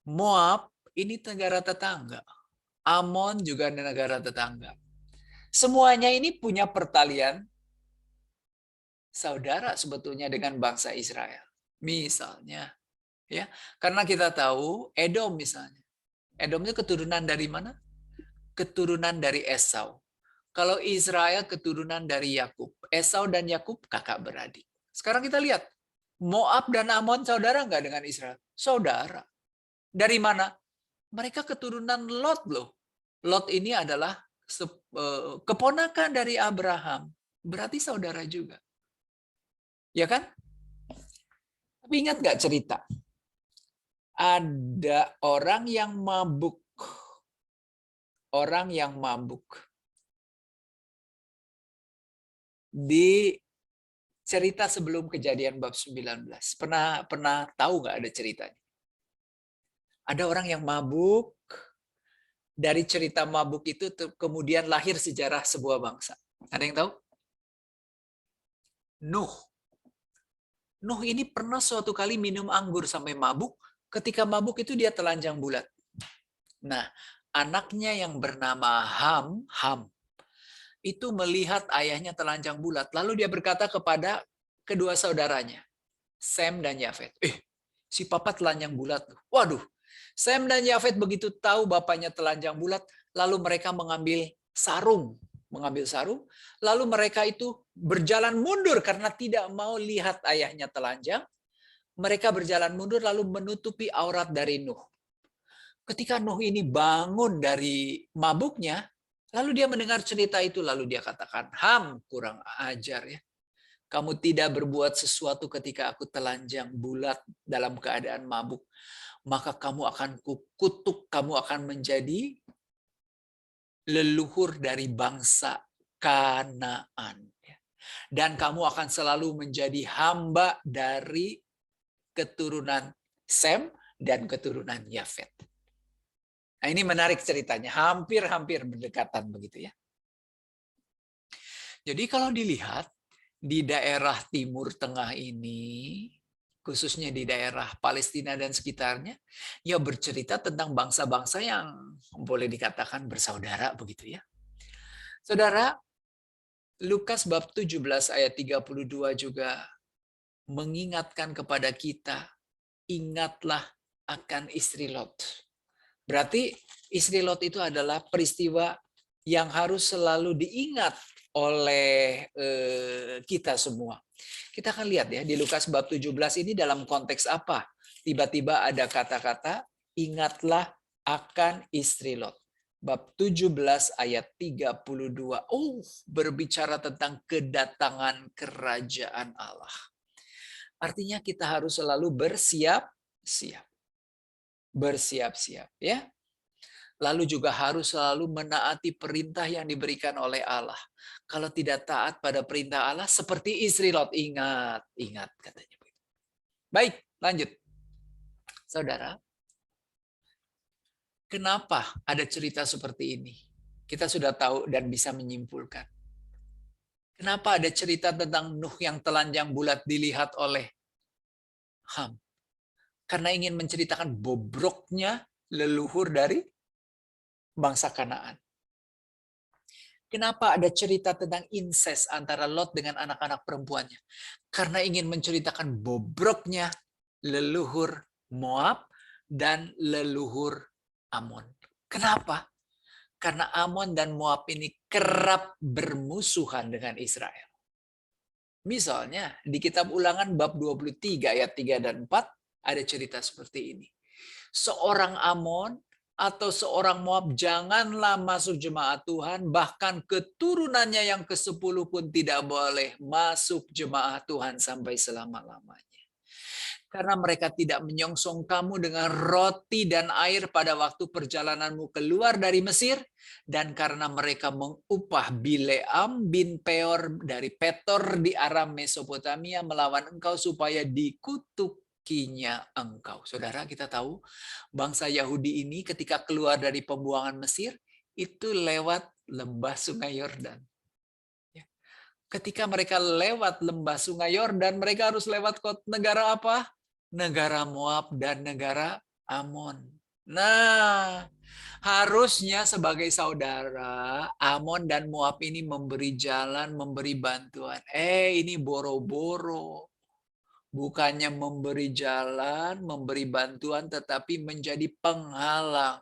Moab ini negara tetangga. Amon juga negara tetangga. Semuanya ini punya pertalian saudara sebetulnya dengan bangsa Israel. Misalnya, ya, karena kita tahu Edom misalnya. Edom itu keturunan dari mana? Keturunan dari Esau. Kalau Israel keturunan dari Yakub. Esau dan Yakub kakak beradik. Sekarang kita lihat, Moab dan Amon saudara nggak dengan Israel? Saudara. Dari mana? Mereka keturunan Lot loh. Lot ini adalah keponakan dari Abraham. Berarti saudara juga. Ya kan? Tapi ingat nggak cerita? Ada orang yang mabuk. Orang yang mabuk. Di cerita sebelum Kejadian bab 19. Pernah tahu nggak ada ceritanya? Ada orang yang mabuk. Dari cerita mabuk itu kemudian lahir sejarah sebuah bangsa. Ada yang tahu? Nuh. Nuh ini pernah suatu kali minum anggur sampai mabuk. Ketika mabuk itu dia telanjang bulat. Nah, anaknya yang bernama Ham, itu melihat ayahnya telanjang bulat. Lalu dia berkata kepada kedua saudaranya, Sem dan Yafet. Si papa telanjang bulat. Waduh, Sem dan Yafet begitu tahu bapaknya telanjang bulat, lalu mereka mengambil sarung, lalu mereka itu berjalan mundur karena tidak mau lihat ayahnya telanjang. Mereka berjalan mundur lalu menutupi aurat dari Nuh. Ketika Nuh ini bangun dari mabuknya, lalu dia mendengar cerita itu, lalu dia katakan, Ham, kurang ajar ya. Kamu tidak berbuat sesuatu ketika aku telanjang bulat dalam keadaan mabuk. Maka kamu akan kukutuk, kamu akan menjadi leluhur dari bangsa Kanaan. Dan kamu akan selalu menjadi hamba dari keturunan Sem dan keturunan Yafet. Nah, ini menarik ceritanya, hampir-hampir berdekatan begitu ya. Jadi kalau dilihat di daerah Timur Tengah ini, khususnya di daerah Palestina dan sekitarnya, ya bercerita tentang bangsa-bangsa yang boleh dikatakan bersaudara begitu ya. Saudara, Lukas bab 17 ayat 32 juga mengingatkan kepada kita, ingatlah akan istri Lot. Berarti istri Lot itu adalah peristiwa yang harus selalu diingat oleh kita semua. Kita akan lihat ya di Lukas bab 17 ini dalam konteks apa? Tiba-tiba ada kata-kata ingatlah akan istri Lot. Bab 17 ayat 32. Berbicara tentang kedatangan kerajaan Allah. Artinya kita harus selalu bersiap-siap. Bersiap-siap ya. Lalu juga harus selalu menaati perintah yang diberikan oleh Allah. Kalau tidak taat pada perintah Allah, seperti istri Lot, ingat katanya. Baik, lanjut. Saudara, kenapa ada cerita seperti ini? Kita sudah tahu dan bisa menyimpulkan. Kenapa ada cerita tentang Nuh yang telanjang bulat dilihat oleh Ham? Karena ingin menceritakan bobroknya leluhur dari bangsa Kanaan. Kenapa ada cerita tentang incest antara Lot dengan anak-anak perempuannya? Karena ingin menceritakan bobroknya leluhur Moab dan leluhur Amon. Kenapa? Karena Amon dan Moab ini kerap bermusuhan dengan Israel. Misalnya di kitab Ulangan bab 23 ayat 3 dan 4 ada cerita seperti ini. Seorang Amon atau seorang Moab janganlah masuk jemaat Tuhan, bahkan keturunannya yang ke-10 pun tidak boleh masuk jemaat Tuhan sampai selama-lamanya. Karena mereka tidak menyongsong kamu dengan roti dan air pada waktu perjalananmu keluar dari Mesir, dan karena mereka mengupah Bileam bin Peor dari Petor di Aram Mesopotamia melawan engkau supaya dikutukinya engkau. Saudara, kita tahu bangsa Yahudi ini ketika keluar dari pembuangan Mesir itu lewat lembah Sungai Yordan. Ketika mereka lewat lembah Sungai Yordan, mereka harus lewat negara apa? Negara Moab dan negara Amon. Nah, harusnya sebagai saudara, Amon dan Moab ini memberi jalan, memberi bantuan. Ini boro-boro. Bukannya memberi jalan, memberi bantuan, tetapi menjadi penghalang.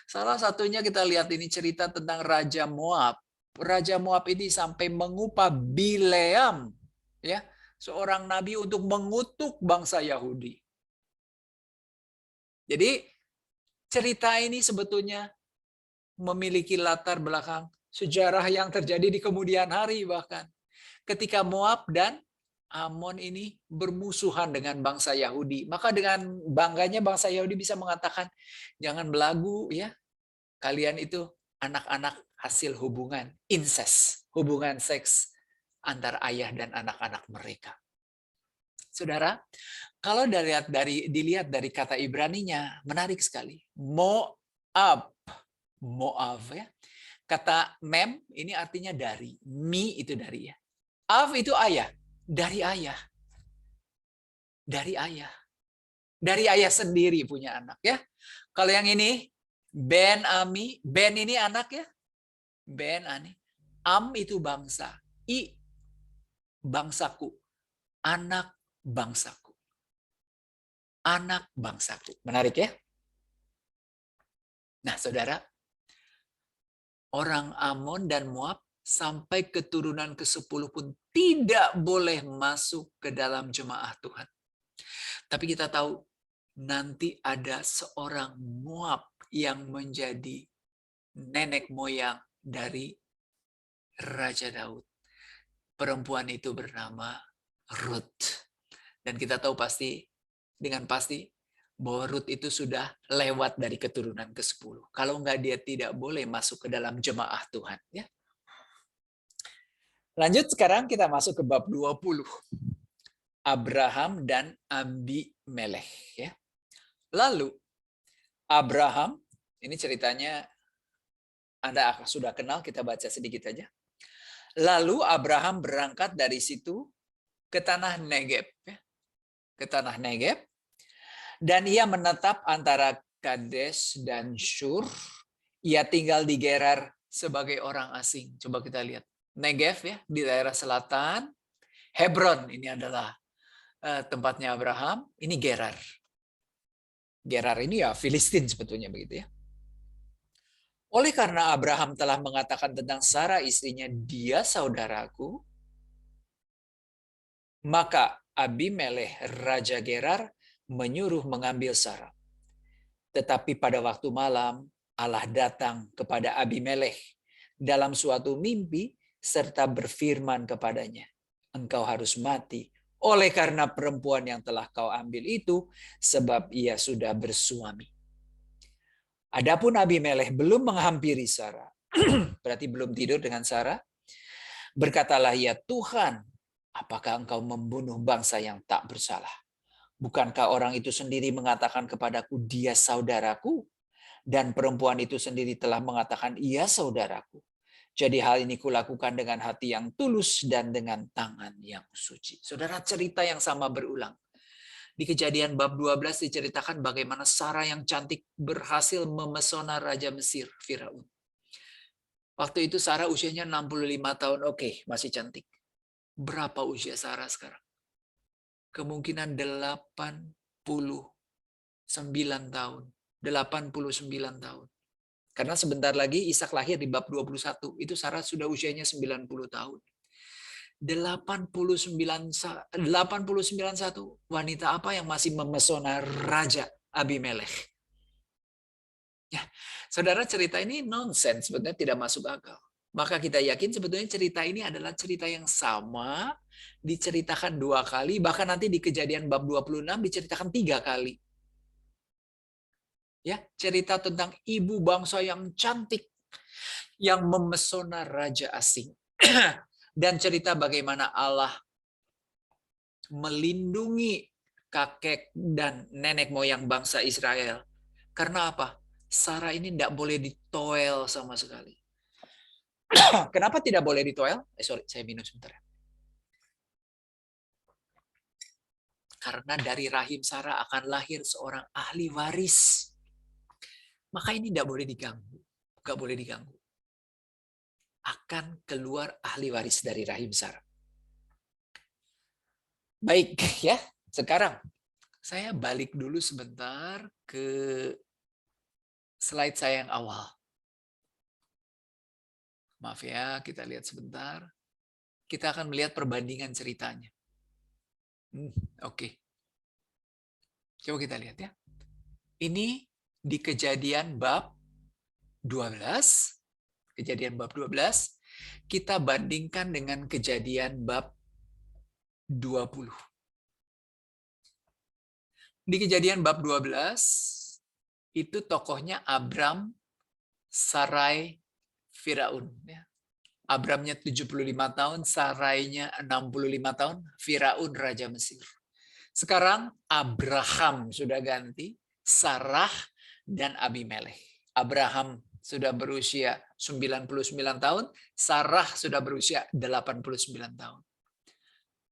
Salah satunya kita lihat ini cerita tentang Raja Moab. Raja Moab ini sampai mengupah Bileam, ya, seorang nabi untuk mengutuk bangsa Yahudi. Jadi cerita ini sebetulnya memiliki latar belakang sejarah yang terjadi di kemudian hari bahkan. Ketika Moab dan Amon ini bermusuhan dengan bangsa Yahudi. Maka dengan bangganya bangsa Yahudi bisa mengatakan, jangan belagu ya, kalian itu anak-anak hasil hubungan incest, hubungan seks antar ayah dan anak-anak mereka. Saudara, kalau dilihat dari kata Ibraninya, menarik sekali. Moab ya. Kata mem ini artinya dari, mi itu dari ya. Av itu ayah, dari ayah. Dari ayah. Dari ayah sendiri punya anak ya. Kalau yang ini Ben Ami, Ben ini anak ya. Ben Ani. Am itu bangsa, I bangsaku. Anak bangsaku. Anak bangsaku. Menarik ya? Nah, Saudara, orang Amon dan Moab sampai keturunan ke-10 pun tidak boleh masuk ke dalam jemaah Tuhan. Tapi kita tahu nanti ada seorang Moab yang menjadi nenek moyang dari Raja Daud. Perempuan itu bernama Ruth. Dan kita tahu dengan pasti bahwa Ruth itu sudah lewat dari keturunan ke-10. Kalau enggak, dia tidak boleh masuk ke dalam jemaah Tuhan. Ya. Lanjut sekarang kita masuk ke bab 20. Abraham dan Abimelekh. Ya. Lalu Abraham, ini ceritanya Anda sudah kenal, kita baca sedikit aja. Lalu Abraham berangkat dari situ ke tanah Negeb. Ya. Ke tanah Negeb. Dan ia menetap antara Kades dan Shur. Ia tinggal di Gerar sebagai orang asing. Coba kita lihat. Negev ya, di daerah selatan. Hebron, ini adalah tempatnya Abraham. Ini Gerar. Gerar ini ya Filistin sebetulnya begitu ya. Oleh karena Abraham telah mengatakan tentang Sarah istrinya, dia saudaraku, maka Abimelekh Raja Gerar menyuruh mengambil Sarah. Tetapi pada waktu malam, Allah datang kepada Abimelekh dalam suatu mimpi serta berfirman kepadanya, engkau harus mati oleh karena perempuan yang telah kau ambil itu, sebab ia sudah bersuami. Adapun Abimelekh belum menghampiri Sarah, berarti belum tidur dengan Sarah, berkatalah ia, Tuhan, apakah engkau membunuh bangsa yang tak bersalah? Bukankah orang itu sendiri mengatakan kepadaku, dia saudaraku? Dan perempuan itu sendiri telah mengatakan, ia saudaraku. Jadi hal ini kulakukan dengan hati yang tulus dan dengan tangan yang suci. Saudara, cerita yang sama berulang. Di Kejadian bab 12 diceritakan bagaimana Sarah yang cantik berhasil memesona Raja Mesir, Firaun. Waktu itu Sarah usianya 65 tahun, oke, masih cantik. Berapa usia Sarah sekarang? Kemungkinan 89 tahun. 89 tahun. Karena sebentar lagi Ishak lahir di bab 21. Itu Sarah sudah usianya 90 tahun. 89 wanita apa yang masih memesona Raja Abimelekh? Ya, saudara, cerita ini nonsens, sebenarnya tidak masuk akal. Maka kita yakin sebetulnya cerita ini adalah cerita yang sama, diceritakan 2 kali, bahkan nanti di Kejadian bab 26 diceritakan 3 kali. Ya, cerita tentang ibu bangsa yang cantik yang memesona raja asing. Dan cerita bagaimana Allah melindungi kakek dan nenek moyang bangsa Israel. Karena apa? Sarah ini tidak boleh ditoel sama sekali. Kenapa tidak boleh ditoel? Sorry, saya minum sebentar. Karena dari rahim Sarah akan lahir seorang ahli waris. maka ini tidak boleh diganggu. Nggak boleh diganggu. Akan keluar ahli waris dari rahim Sarah. Baik ya, sekarang saya balik dulu sebentar ke slide saya yang awal. Maaf ya, kita lihat sebentar. Kita akan melihat perbandingan ceritanya. Oke. Coba kita lihat ya. Ini di Kejadian bab 12. Kejadian bab 12. Kita bandingkan dengan Kejadian bab 20. Di Kejadian bab 12, itu tokohnya Abram, Sarai, Firaun. Abramnya 75 tahun, Sarainya 65 tahun, Firaun Raja Mesir. Sekarang Abraham sudah ganti, Sarah dan Abimelekh. Abraham sudah berusia 99 tahun, Sarah sudah berusia 89 tahun.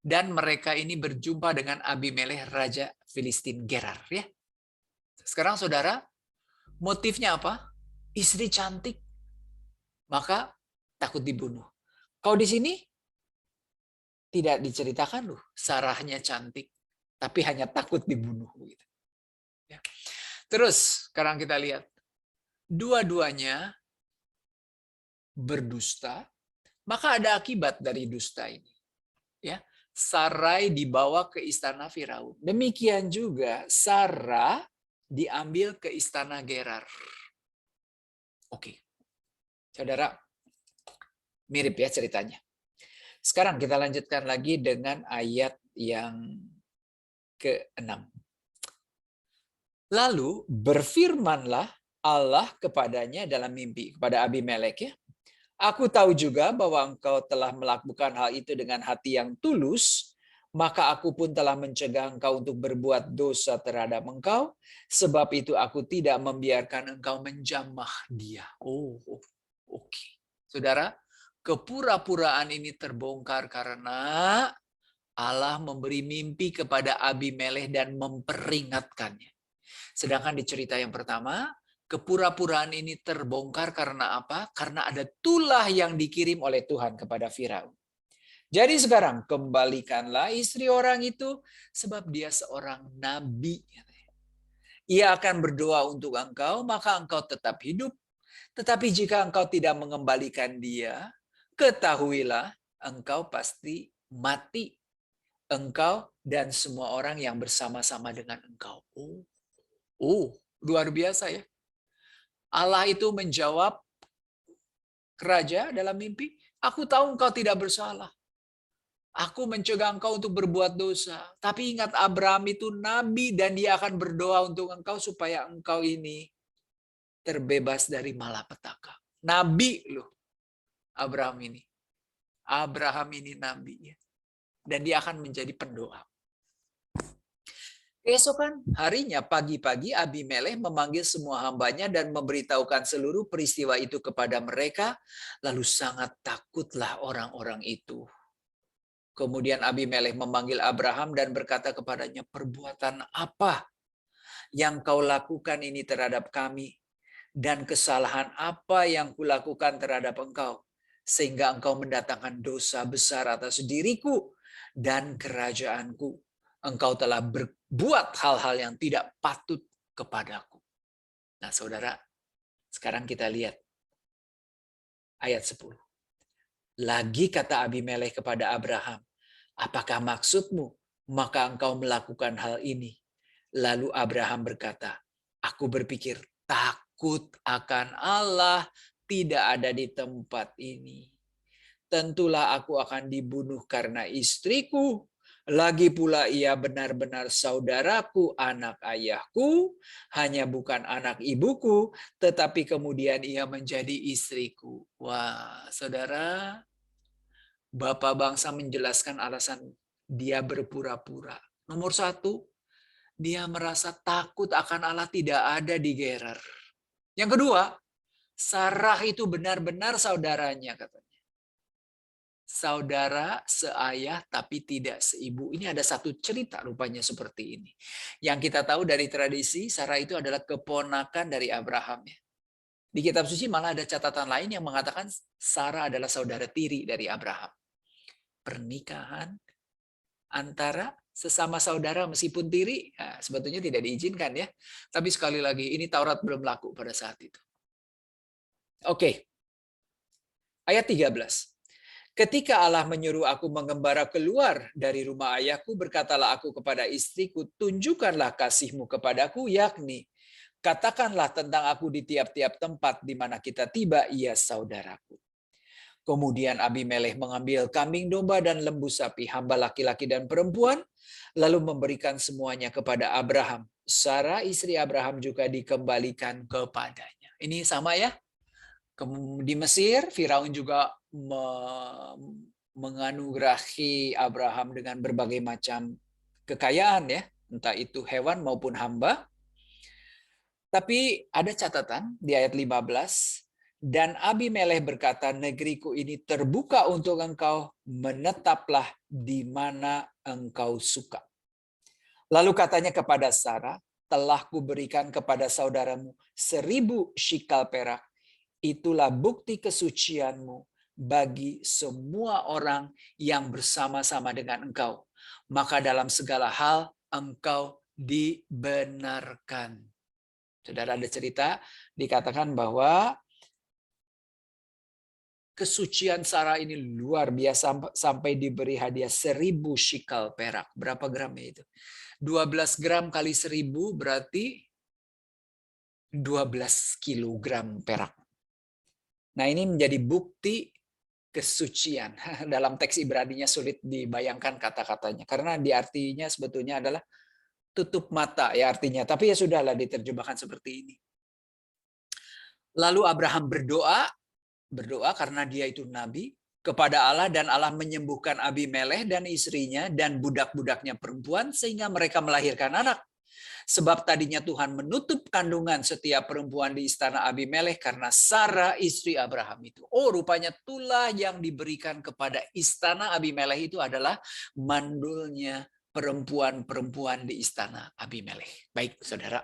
Dan mereka ini berjumpa dengan Abimelekh Raja Filistin Gerar. Ya. Sekarang saudara, motifnya apa? Istri cantik, maka takut dibunuh. Kalau di sini tidak diceritakan loh, Sarahnya cantik, tapi hanya takut dibunuh. Gitu. Ya. Terus sekarang kita lihat, dua-duanya berdusta, maka ada akibat dari dusta ini. Ya, Sarai dibawa ke istana Firaun. Demikian juga Sarah diambil ke istana Gerar. Oke, saudara, mirip ya ceritanya. Sekarang kita lanjutkan lagi dengan ayat yang ke-6. Lalu berfirmanlah Allah kepadanya dalam mimpi, kepada Abimelekh ya. Aku tahu juga bahwa engkau telah melakukan hal itu dengan hati yang tulus, maka aku pun telah mencegah engkau untuk berbuat dosa terhadap engkau, sebab itu aku tidak membiarkan engkau menjamah dia. Oh, oke. Saudara, kepura-puraan ini terbongkar karena Allah memberi mimpi kepada Abimelekh dan memperingatkannya. Sedangkan di cerita yang pertama, kepura-puraan ini terbongkar karena apa? Karena ada tulah yang dikirim oleh Tuhan kepada Firaun. Jadi sekarang kembalikanlah istri orang itu sebab dia seorang nabi. Ia akan berdoa untuk engkau, maka engkau tetap hidup. Tetapi jika engkau tidak mengembalikan dia, ketahuilah engkau pasti mati. Engkau dan semua orang yang bersama-sama dengan engkau. Luar biasa ya. Allah itu menjawab raja dalam mimpi, aku tahu engkau tidak bersalah. Aku mencegah engkau untuk berbuat dosa. Tapi ingat, Abraham itu nabi dan dia akan berdoa untuk engkau supaya engkau ini terbebas dari malapetaka. Nabi loh, Abraham ini. Abraham ini nabi. Dan dia akan menjadi pendoa. Keesokan harinya pagi-pagi Abimelekh memanggil semua hambanya dan memberitahukan seluruh peristiwa itu kepada mereka. Lalu sangat takutlah orang-orang itu. Kemudian Abimelekh memanggil Abraham dan berkata kepadanya, perbuatan apa yang kau lakukan ini terhadap kami? Dan kesalahan apa yang kulakukan terhadap engkau? Sehingga engkau mendatangkan dosa besar atas diriku dan kerajaanku. Engkau telah berbuat hal-hal yang tidak patut kepadaku. Nah saudara, sekarang kita lihat ayat 10. Lagi kata Abimelekh kepada Abraham, apakah maksudmu maka engkau melakukan hal ini? Lalu Abraham berkata, aku berpikir takut akan Allah tidak ada di tempat ini. Tentulah aku akan dibunuh karena istriku. Lagi pula ia benar-benar saudaraku, anak ayahku, hanya bukan anak ibuku, tetapi kemudian ia menjadi istriku. Wah, saudara, Bapak bangsa menjelaskan alasan dia berpura-pura. Nomor 1, dia merasa takut akan Allah tidak ada di Gerar. Yang kedua, Sarah itu benar-benar saudaranya katanya. saudara seayah tapi tidak seibu. Ini ada satu cerita rupanya seperti ini. Yang kita tahu dari tradisi, Sarah itu adalah keponakan dari Abraham. Ya. Di kitab suci malah ada catatan lain yang mengatakan Sarah adalah saudara tiri dari Abraham. Pernikahan antara sesama saudara meskipun tiri, nah, sebetulnya tidak diizinkan ya. Tapi sekali lagi, ini Taurat belum laku pada saat itu. Oke. Ayat 13. Ketika Allah menyuruh aku mengembara keluar dari rumah ayahku, berkatalah aku kepada istriku, tunjukkanlah kasihmu kepadaku, yakni katakanlah tentang aku di tiap-tiap tempat di mana kita tiba, ia saudaraku. Kemudian Abimelekh mengambil kambing domba dan lembu sapi, hamba laki-laki dan perempuan, lalu memberikan semuanya kepada Abraham. Sarah istri Abraham juga dikembalikan kepadanya. Ini sama ya. Di Mesir, Firaun juga menganugerahi Abraham dengan berbagai macam kekayaan ya, entah itu hewan maupun hamba. Tapi ada catatan di ayat 15, dan Abimelekh berkata, negeriku ini terbuka untuk engkau, menetaplah di mana engkau suka. Lalu katanya kepada Sarah, telah kuberikan kepada saudaramu 1000 shikal perak. Itulah bukti kesucianmu bagi semua orang yang bersama-sama dengan engkau. Maka dalam segala hal engkau dibenarkan. Saudara, ada cerita dikatakan bahwa kesucian Sarah ini luar biasa sampai diberi hadiah 1000 shikal perak. Berapa gramnya itu? 12 gram kali 1000 berarti 12 kilogram perak. Nah, ini menjadi bukti kesucian. Dalam teks Ibraninya sulit dibayangkan kata-katanya. Karena di artinya sebetulnya adalah tutup mata ya artinya. Tapi ya sudahlah diterjemahkan seperti ini. Lalu Abraham berdoa karena dia itu nabi kepada Allah, dan Allah menyembuhkan Abimelekh dan istrinya dan budak-budaknya perempuan sehingga mereka melahirkan anak. Sebab tadinya Tuhan menutup kandungan setiap perempuan di istana Abimelekh karena Sarah istri Abraham itu. Oh, rupanya itulah yang diberikan kepada istana Abimelekh itu adalah mandulnya perempuan-perempuan di istana Abimelekh. Baik, saudara.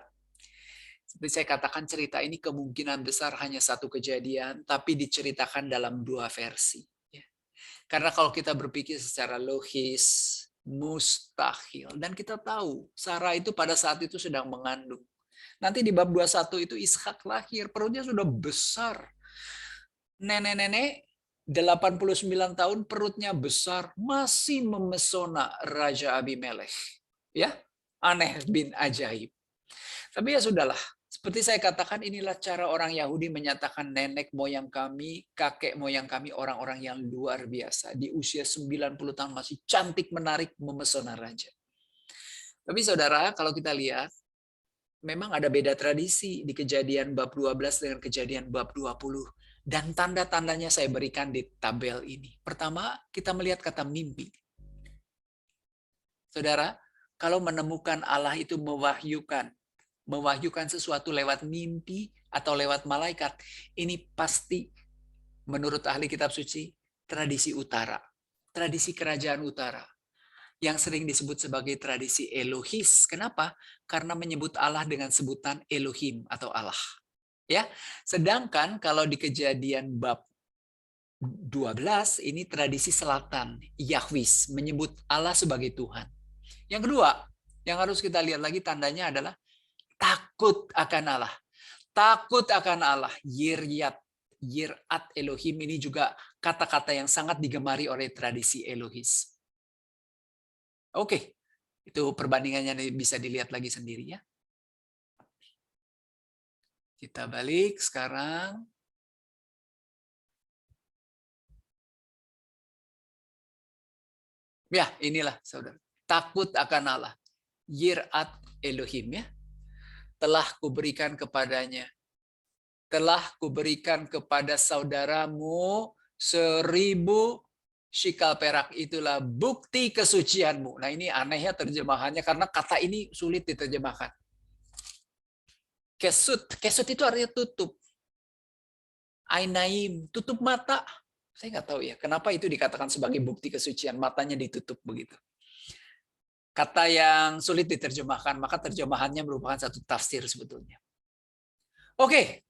Seperti saya katakan, cerita ini kemungkinan besar hanya satu kejadian, tapi diceritakan dalam 2 versi. Karena kalau kita berpikir secara logis, mustahil. Dan kita tahu Sarah itu pada saat itu sedang mengandung. Nanti di bab 21 itu Ishak lahir, perutnya sudah besar. Nenek-nenek 89 tahun, perutnya besar, masih memesona Raja Abimelekh. Ya, aneh bin ajaib. Tapi ya sudahlah. Seperti saya katakan, inilah cara orang Yahudi menyatakan nenek moyang kami, kakek moyang kami, orang-orang yang luar biasa. Di usia 90 tahun masih cantik, menarik, memesona raja. Tapi saudara, kalau kita lihat, memang ada beda tradisi di Kejadian bab 12 dengan Kejadian bab 20. Dan tanda-tandanya saya berikan di tabel ini. Pertama, kita melihat kata mimpi. Saudara, kalau menemukan Allah itu mewahyukan sesuatu lewat mimpi atau lewat malaikat, ini pasti menurut ahli kitab suci tradisi utara, tradisi kerajaan utara yang sering disebut sebagai tradisi Elohis. Kenapa? Karena menyebut Allah dengan sebutan Elohim atau Allah. Ya, sedangkan kalau di Kejadian bab 12 ini tradisi selatan, Yahwis, menyebut Allah sebagai Tuhan. Yang kedua, yang harus kita lihat lagi tandanya adalah takut akan Allah. Takut akan Allah. Yirat Elohim ini juga kata-kata yang sangat digemari oleh tradisi Elohis. Oke, itu perbandingannya bisa dilihat lagi sendiri ya. Kita balik sekarang. Ya, inilah saudara. Takut akan Allah. Yirat Elohim ya. Telah kuberikan kepadanya. Telah kuberikan kepada saudaramu 1000 shikal perak, itulah bukti kesucianmu. Nah, ini aneh ya terjemahannya karena kata ini sulit diterjemahkan. Kesut itu artinya tutup. Ainaim, tutup mata. Saya nggak tahu ya, kenapa itu dikatakan sebagai bukti kesucian, matanya ditutup begitu. Kata yang sulit diterjemahkan, maka terjemahannya merupakan satu tafsir sebetulnya. Oke,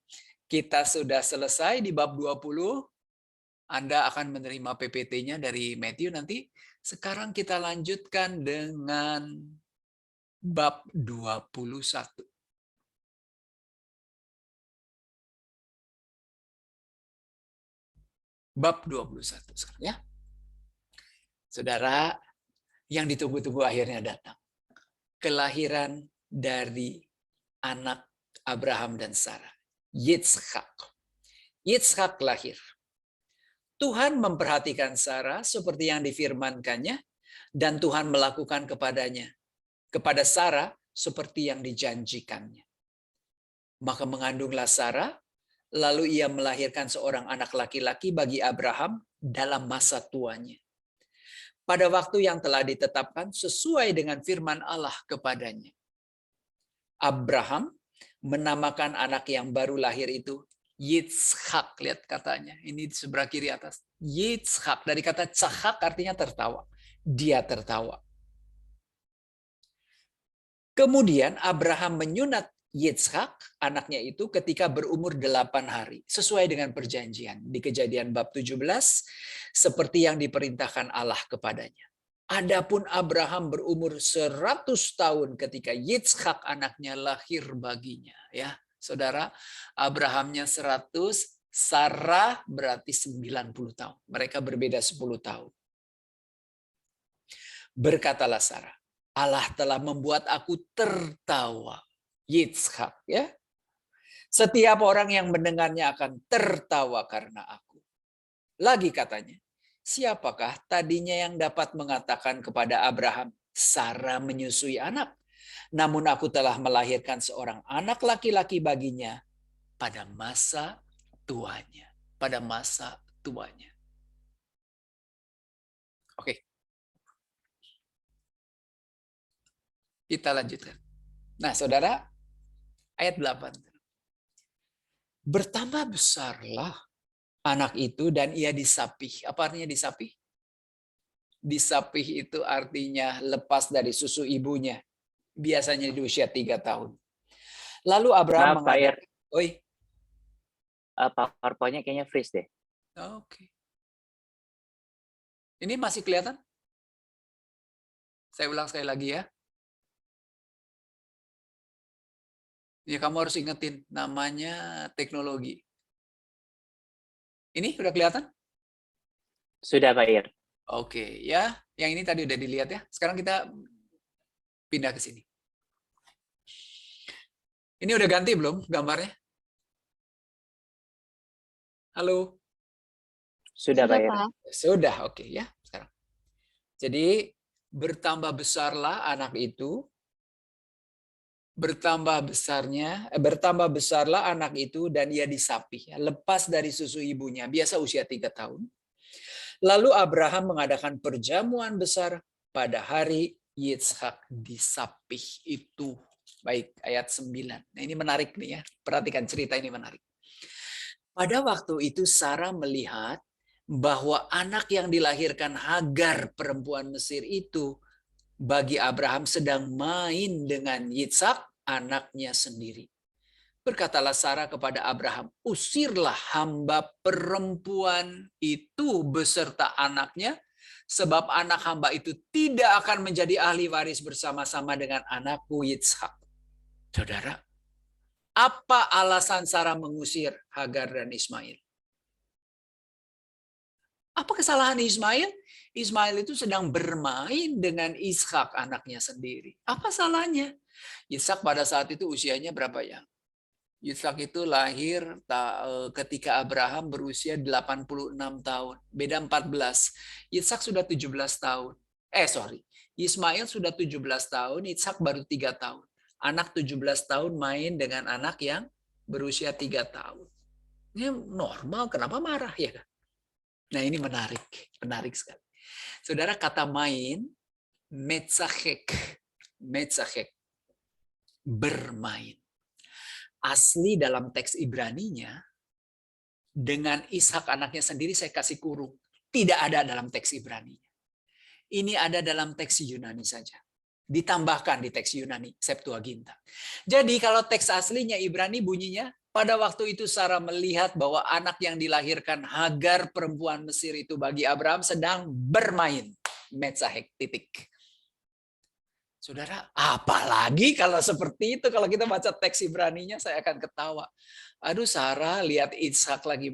kita sudah selesai di bab 20. Anda akan menerima PPT-nya dari Matthew nanti. Sekarang kita lanjutkan dengan bab 21. Bab 21 sekarang ya. Saudara, yang ditunggu-tunggu akhirnya datang. Kelahiran dari anak Abraham dan Sarah, Yitzhak. Yitzhak lahir. Tuhan memperhatikan Sarah seperti yang difirmankannya, dan Tuhan melakukan kepada Sarah seperti yang dijanjikannya. Maka mengandunglah Sarah, lalu ia melahirkan seorang anak laki-laki bagi Abraham dalam masa tuanya. Pada waktu yang telah ditetapkan sesuai dengan firman Allah kepadanya. Abraham menamakan anak yang baru lahir itu Yitzhak. Lihat katanya, ini di sebelah kiri atas. Yitzhak, dari kata cahak artinya tertawa. Dia tertawa. Kemudian Abraham menyunat Yitzhak, anaknya itu ketika berumur 8 hari, sesuai dengan perjanjian di Kejadian bab 17, seperti yang diperintahkan Allah kepadanya. Adapun Abraham berumur 100 tahun ketika Yitzhak anaknya lahir baginya. Ya, saudara, Abrahamnya 100, Sarah berarti 90 tahun. Mereka berbeda 10 tahun. Berkatalah Sarah, Allah telah membuat aku tertawa. Yitzhak, ya. Setiap orang yang mendengarnya akan tertawa karena aku. Lagi katanya, siapakah tadinya yang dapat mengatakan kepada Abraham, Sarah menyusui anak? Namun aku telah melahirkan seorang anak laki-laki baginya pada masa tuanya. Pada masa tuanya. Oke. Kita lanjutkan. Nah, saudara, ayat 8. Bertambah besarlah anak itu dan ia disapih. Apa artinya disapih? Disapih itu artinya lepas dari susu ibunya. Biasanya di usia 3 tahun. Lalu Abraham mengadakan... Oi. PowerPoint-nya kayaknya freeze deh. Oke. Ini masih kelihatan? Saya ulang sekali lagi ya. Ya, kamu harus ingetin namanya teknologi. Ini udah kelihatan? Sudah, Pak Ir. Oke, ya. Yang ini tadi udah dilihat ya. Sekarang kita pindah ke sini. Ini udah ganti belum gambarnya? Halo? Sudah, Pak Ir. Sudah, oke ya. Sekarang. Jadi bertambah besarlah anak itu. Bertambah besarlah anak itu dan ia disapih, lepas dari susu ibunya, biasa usia 3 tahun. Lalu Abraham mengadakan perjamuan besar pada hari Yitzhak disapih itu. Baik, ayat 9. Nah, ini menarik nih ya. Perhatikan cerita ini menarik. Pada waktu itu Sarah melihat bahwa anak yang dilahirkan Hagar perempuan Mesir itu bagi Abraham sedang main dengan Yitzhak, anaknya sendiri. Berkatalah Sarah kepada Abraham, usirlah hamba perempuan itu beserta anaknya, sebab anak hamba itu tidak akan menjadi ahli waris bersama-sama dengan anakku Yitzhak. Saudara, apa alasan Sarah mengusir Hagar dan Ismail? Apa kesalahan Ismail? Ismail itu sedang bermain dengan Ishak anaknya sendiri. Apa salahnya? Ishak pada saat itu usianya berapa ya? Ishak itu lahir ketika Abraham berusia 86 tahun. Beda 14. Ishak sudah 17 tahun. Ismail sudah 17 tahun, Ishak baru 3 tahun. Anak 17 tahun main dengan anak yang berusia 3 tahun. Ini normal, kenapa marah ya kan? Nah, ini menarik sekali. Saudara, kata main, metzachek, bermain. Asli dalam teks Ibraninya, dengan Ishak anaknya sendiri saya kasih kurung. Tidak ada dalam teks Ibrani. Ini ada dalam teks Yunani saja. Ditambahkan di teks Yunani, Septuaginta. Jadi kalau teks aslinya Ibrani bunyinya, pada waktu itu Sarah melihat bahwa anak yang dilahirkan Hagar perempuan Mesir itu bagi Abraham sedang bermain. Metzahek, titik. Saudara, apalagi kalau seperti itu, kalau kita baca teks Ibraninya, saya akan ketawa. Aduh, Sarah lihat Ishak lagi,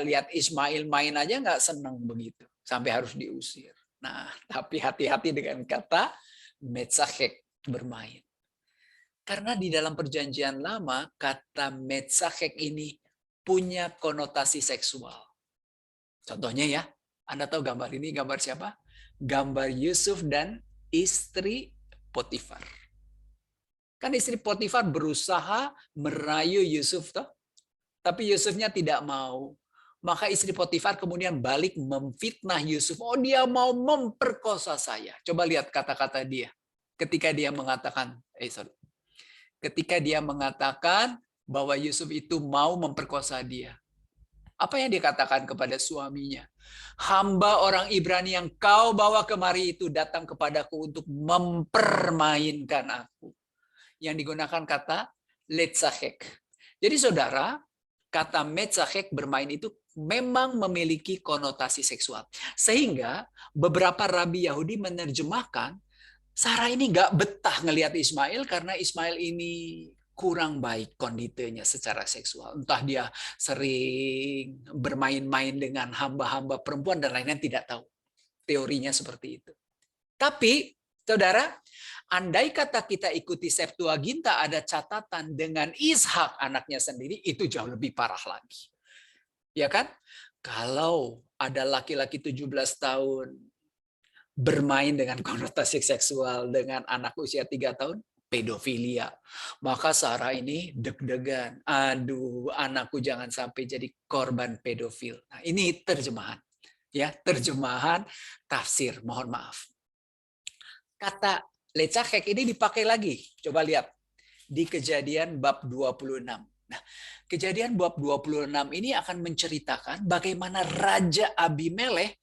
lihat Ismail main aja nggak seneng begitu, sampai harus diusir. Nah, tapi hati-hati dengan kata Metzahek, bermain. Karena di dalam perjanjian lama, kata Metzahek ini punya konotasi seksual. Contohnya ya, Anda tahu gambar ini, gambar siapa? Gambar Yusuf dan istri Potifar. Kan istri Potifar berusaha merayu Yusuf toh, tapi Yusufnya tidak mau. Maka istri Potifar kemudian balik memfitnah Yusuf. Oh, dia mau memperkosa saya. Coba lihat kata-kata dia. Ketika dia mengatakan, ketika dia mengatakan bahwa Yusuf itu mau memperkosa dia. Apa yang dia katakan kepada suaminya? Hamba orang Ibrani yang kau bawa kemari itu datang kepadaku untuk mempermainkan aku. Yang digunakan kata letzahek. Jadi saudara, kata metzahek bermain itu memang memiliki konotasi seksual. Sehingga beberapa rabi Yahudi menerjemahkan, Sarah ini nggak betah ngelihat Ismail karena Ismail ini kurang baik kondisinya secara seksual. Entah dia sering bermain-main dengan hamba-hamba perempuan dan lainnya, tidak tahu. Teorinya seperti itu. Tapi, saudara, andai kata kita ikuti Septuaginta ada catatan dengan Ishak anaknya sendiri, itu jauh lebih parah lagi. Ya kan? Kalau ada laki-laki 17 tahun bermain dengan konotasi seksual dengan anak usia 3 tahun, pedofilia. Maka Sarah ini deg-degan. Aduh, anakku jangan sampai jadi korban pedofil. Nah, ini terjemahan. Ya, terjemahan tafsir, mohon maaf. Kata letzahek ini dipakai lagi. Coba lihat di Kejadian bab 26. Nah, Kejadian bab 26 ini akan menceritakan bagaimana Raja Abimelekh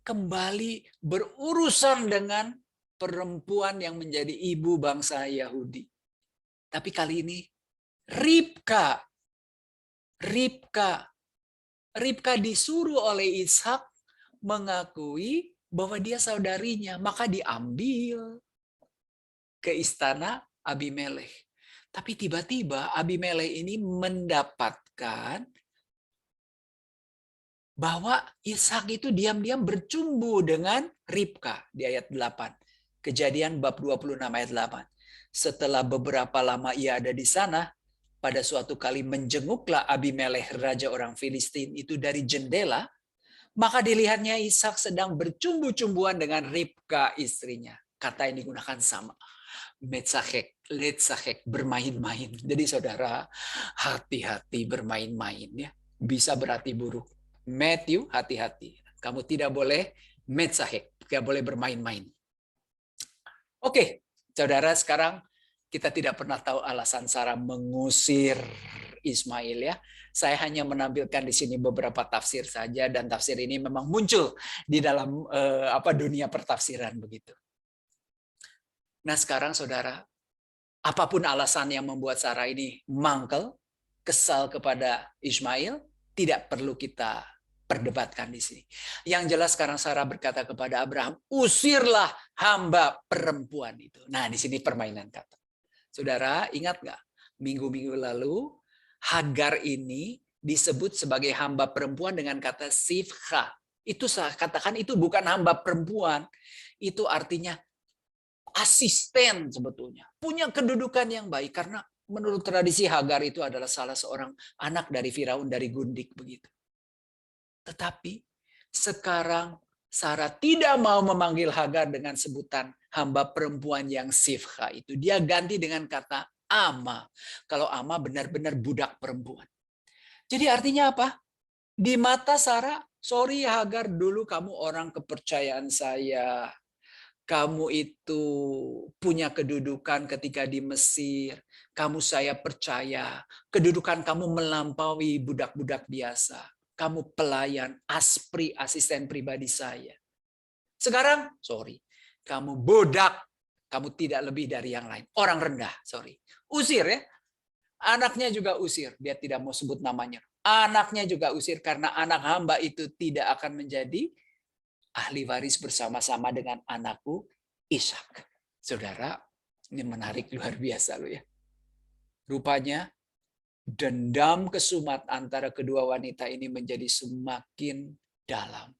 kembali berurusan dengan perempuan yang menjadi ibu bangsa Yahudi. Tapi kali ini Ribka disuruh oleh Ishak mengakui bahwa dia saudarinya, maka diambil ke istana Abimelekh. Tapi tiba-tiba Abimelekh ini mendapatkan bahwa Ishak itu diam-diam bercumbu dengan Ribka di ayat 8. Kejadian bab 26 ayat 8. Setelah beberapa lama ia ada di sana, pada suatu kali menjenguklah Abimelekh raja orang Filistin itu dari jendela, maka dilihatnya Ishak sedang bercumbu-cumbuan dengan Ribka istrinya. Kata yang digunakan sama. Metzahek, letzahek, bermain-main. Jadi saudara, hati-hati bermain-main ya. Bisa berarti buruk. Matthew, hati-hati. Kamu tidak boleh metzahek, tidak boleh bermain-main. Oke, saudara, sekarang kita tidak pernah tahu alasan Sarah mengusir Ismail ya. Saya hanya menampilkan di sini beberapa tafsir saja, dan tafsir ini memang muncul di dalam dunia pertafsiran begitu. Nah, sekarang saudara, apapun alasan yang membuat Sarah ini mangkel, kesal kepada Ismail, tidak perlu kita perdebatkan di sini. Yang jelas sekarang Sarah berkata kepada Abraham, usirlah hamba perempuan itu. Nah, di sini permainan kata. Saudara, ingat nggak? Minggu-minggu lalu, Hagar ini disebut sebagai hamba perempuan dengan kata sifha. Itu saya katakan itu bukan hamba perempuan. Itu artinya asisten sebetulnya. Punya kedudukan yang baik. Karena menurut tradisi Hagar itu adalah salah seorang anak dari Firaun, dari Gundik begitu. Tetapi sekarang Sarah tidak mau memanggil Hagar dengan sebutan hamba perempuan yang sifha itu. Dia ganti dengan kata ama. Kalau ama benar-benar budak perempuan. Jadi artinya apa? Di mata Sarah, sorry Hagar, dulu kamu orang kepercayaan saya. Kamu itu punya kedudukan ketika di Mesir. Kamu saya percaya. Kedudukan kamu melampaui budak-budak biasa. kamu pelayan, asisten pribadi saya. Sekarang, sorry, kamu bodak, kamu tidak lebih dari yang lain. Orang rendah, sorry. Usir ya. Anaknya juga usir, dia tidak mau sebut namanya. Anaknya juga usir karena anak hamba itu tidak akan menjadi ahli waris bersama-sama dengan anakku Ishak. Saudara, ini menarik luar biasa loh ya. Rupanya dendam kesumat antara kedua wanita ini menjadi semakin dalam.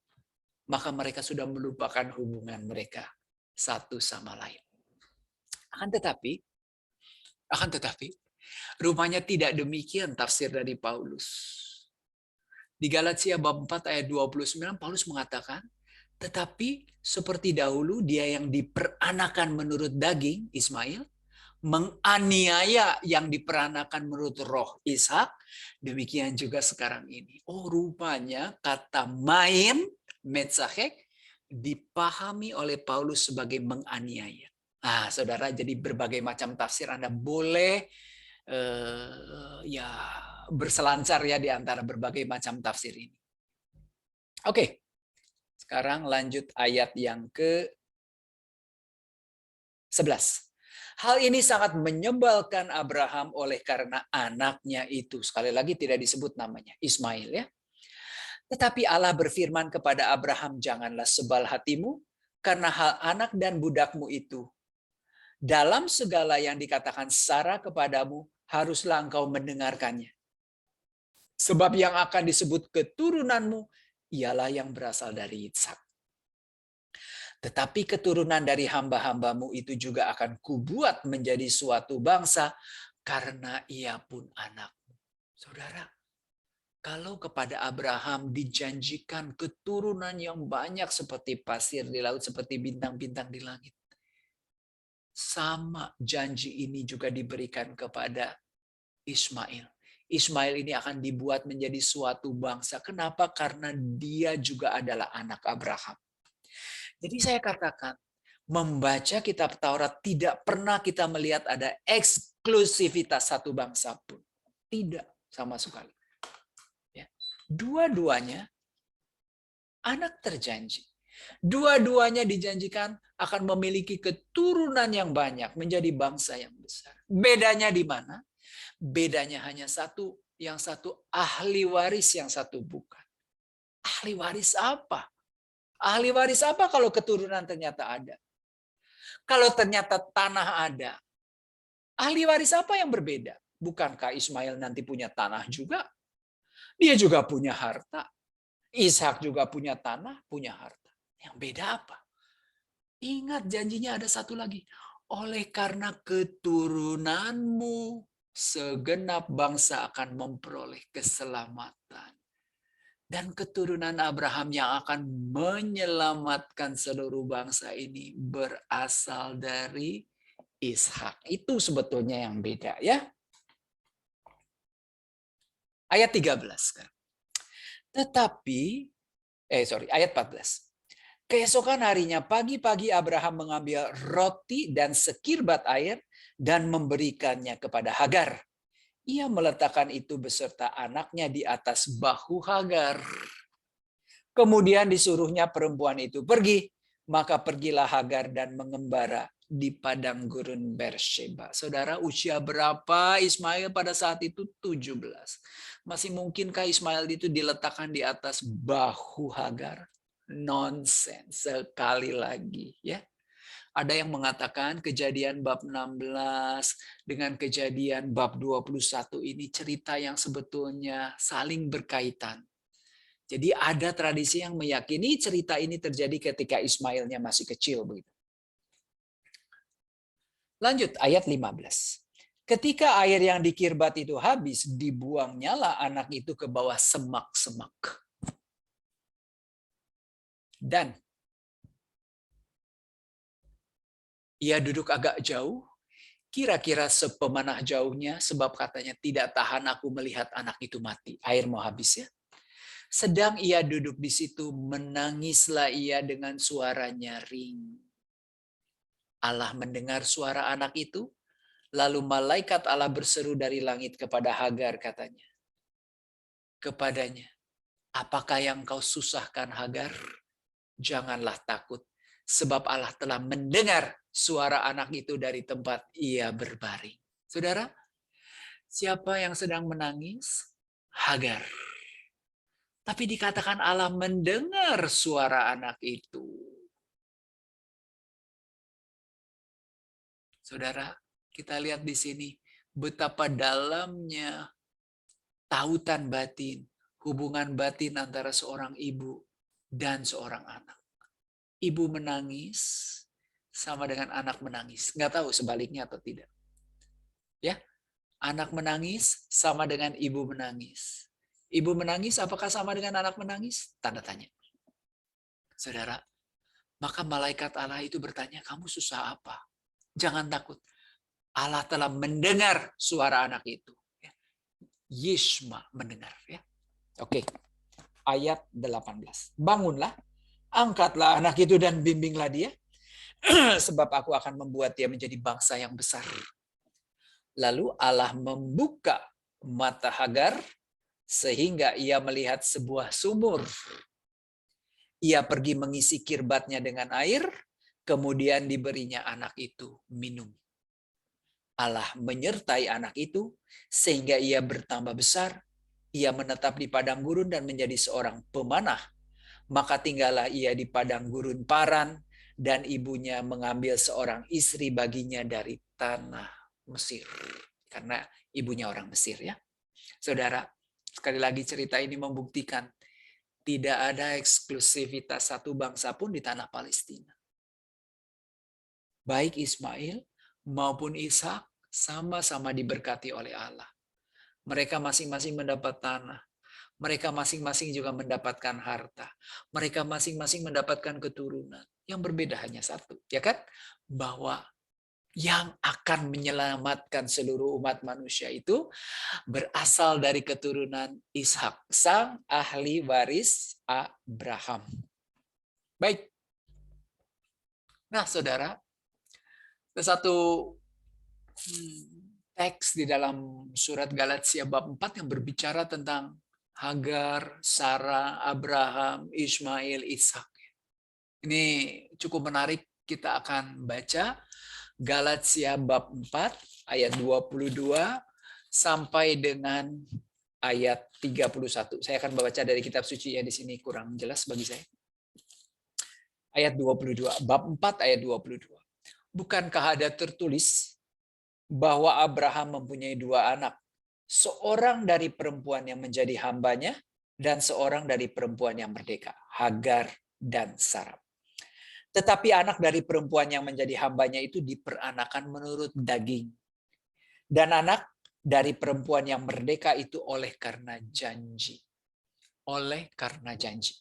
Maka mereka sudah melupakan hubungan mereka satu sama lain. Akan tetapi, rupanya tidak demikian tafsir dari Paulus. Di Galatia bab 4 ayat 29, Paulus mengatakan, tetapi seperti dahulu dia yang diperanakan menurut daging, Ismail, menganiaya yang diperanakan menurut roh, Ishak, demikian juga sekarang ini. Oh, rupanya kata maim, metzahek, dipahami oleh Paulus sebagai menganiaya. Nah, saudara, jadi berbagai macam tafsir Anda boleh berselancar ya di antara berbagai macam tafsir ini. Oke, sekarang lanjut ayat yang ke-11. Hal ini sangat menyebalkan Abraham oleh karena anaknya itu. Sekali lagi tidak disebut namanya, Ismail ya. Tetapi Allah berfirman kepada Abraham, janganlah sebal hatimu karena hal anak dan budakmu itu. Dalam segala yang dikatakan Sarah kepadamu, haruslah engkau mendengarkannya. Sebab yang akan disebut keturunanmu, ialah yang berasal dari Ishak. Tetapi keturunan dari hamba-hambamu itu juga akan kubuat menjadi suatu bangsa karena ia pun anakmu. Saudara, kalau kepada Abraham dijanjikan keturunan yang banyak seperti pasir di laut, seperti bintang-bintang di langit. Sama janji ini juga diberikan kepada Ismail. Ismail ini akan dibuat menjadi suatu bangsa. Kenapa? Karena dia juga adalah anak Abraham. Jadi saya katakan, membaca kitab Taurat tidak pernah kita melihat ada eksklusivitas satu bangsa pun. Tidak sama sekali. Ya. Dua-duanya anak terjanji. Dua-duanya dijanjikan akan memiliki keturunan yang banyak, menjadi bangsa yang besar. Bedanya di mana? Bedanya hanya satu, yang satu ahli waris, yang satu bukan. Ahli waris apa? Ahli waris apa kalau keturunan ternyata ada? Kalau ternyata tanah ada, ahli waris apa yang berbeda? Bukankah Ismail nanti punya tanah juga? Dia juga punya harta. Ishak juga punya tanah, punya harta. Yang beda apa? Ingat janjinya ada satu lagi. Oleh karena keturunanmu, segenap bangsa akan memperoleh keselamatan. Dan keturunan Abraham yang akan menyelamatkan seluruh bangsa ini berasal dari Ishak. Itu sebetulnya yang beda ya. Ayat 13. Ayat 14. Keesokan harinya pagi-pagi Abraham mengambil roti dan sekirbat air dan memberikannya kepada Hagar. Ia meletakkan itu beserta anaknya di atas bahu Hagar. Kemudian disuruhnya perempuan itu pergi. Maka pergilah Hagar dan mengembara di padang gurun Beersheba. Saudara, usia berapa Ismail pada saat itu? 17. Masih mungkinkah Ismail itu diletakkan di atas bahu Hagar? Nonsens sekali lagi ya. Ada yang mengatakan Kejadian bab 16 dengan Kejadian bab 21 ini cerita yang sebetulnya saling berkaitan. Jadi ada tradisi yang meyakini cerita ini terjadi ketika Ismailnya masih kecil begitu. Lanjut ayat 15. Ketika air yang dikirbat itu habis, dibuangnyalah anak itu ke bawah semak-semak. Dan ia duduk agak jauh, kira-kira sepemanah jauhnya, sebab katanya tidak tahan aku melihat anak itu mati. Air mau habis ya. Sedang ia duduk di situ, menangislah ia dengan suara nyaring. Allah mendengar suara anak itu, lalu malaikat Allah berseru dari langit kepada Hagar, katanya. Kepadanya, Apakah yang kau susahkan Hagar? Janganlah takut, sebab Allah telah mendengar suara anak itu dari tempat ia berbaring. Saudara, siapa yang sedang menangis? Hagar. Tapi dikatakan Allah mendengar suara anak itu. Saudara, kita lihat di sini betapa dalamnya tautan batin, hubungan batin antara seorang ibu dan seorang anak. Ibu menangis sama dengan anak menangis. Nggak tahu sebaliknya atau tidak. Ya, anak menangis sama dengan ibu menangis. Ibu menangis apakah sama dengan anak menangis? Tanda tanya. Saudara, maka malaikat Allah itu bertanya, kamu susah apa? Jangan takut. Allah telah mendengar suara anak itu. Yishma mendengar. Ya. Oke, ayat 18. Bangunlah, angkatlah anak itu dan bimbinglah dia. Sebab aku akan membuat dia menjadi bangsa yang besar. Lalu Allah membuka mata Hagar sehingga ia melihat sebuah sumur. Ia pergi mengisi kirbatnya dengan air, kemudian diberinya anak itu minum. Allah menyertai anak itu sehingga ia bertambah besar. Ia menetap di padang gurun dan menjadi seorang pemanah. Maka tinggallah ia di padang gurun Paran, dan ibunya mengambil seorang istri baginya dari tanah Mesir. Karena ibunya orang Mesir, ya. Saudara, sekali lagi cerita ini membuktikan tidak ada eksklusivitas satu bangsa pun di tanah Palestina. Baik Ismail maupun Ishak sama-sama diberkati oleh Allah. Mereka masing-masing mendapat tanah. Mereka masing-masing juga mendapatkan harta. Mereka masing-masing mendapatkan keturunan. Yang berbeda hanya satu, ya kan? Bahwa yang akan menyelamatkan seluruh umat manusia itu berasal dari keturunan Ishak, sang ahli waris Abraham. Baik. Nah, saudara, ada satu teks di dalam surat Galatia bab 4 yang berbicara tentang Hagar, Sarah, Abraham, Ismail, Ishak. Ini cukup menarik, kita akan baca Galatia bab 4 ayat 22 sampai dengan ayat 31. Saya akan membaca dari kitab suci yang di sini kurang jelas bagi saya. Ayat 22, bab 4 ayat 22. Bukankah ada tertulis bahwa Abraham mempunyai dua anak, seorang dari perempuan yang menjadi hambanya dan seorang dari perempuan yang merdeka, Hagar dan Sarah. Tetapi anak dari perempuan yang menjadi hambanya itu diperanakan menurut daging. Dan anak dari perempuan yang merdeka itu oleh karena janji. Oleh karena janji.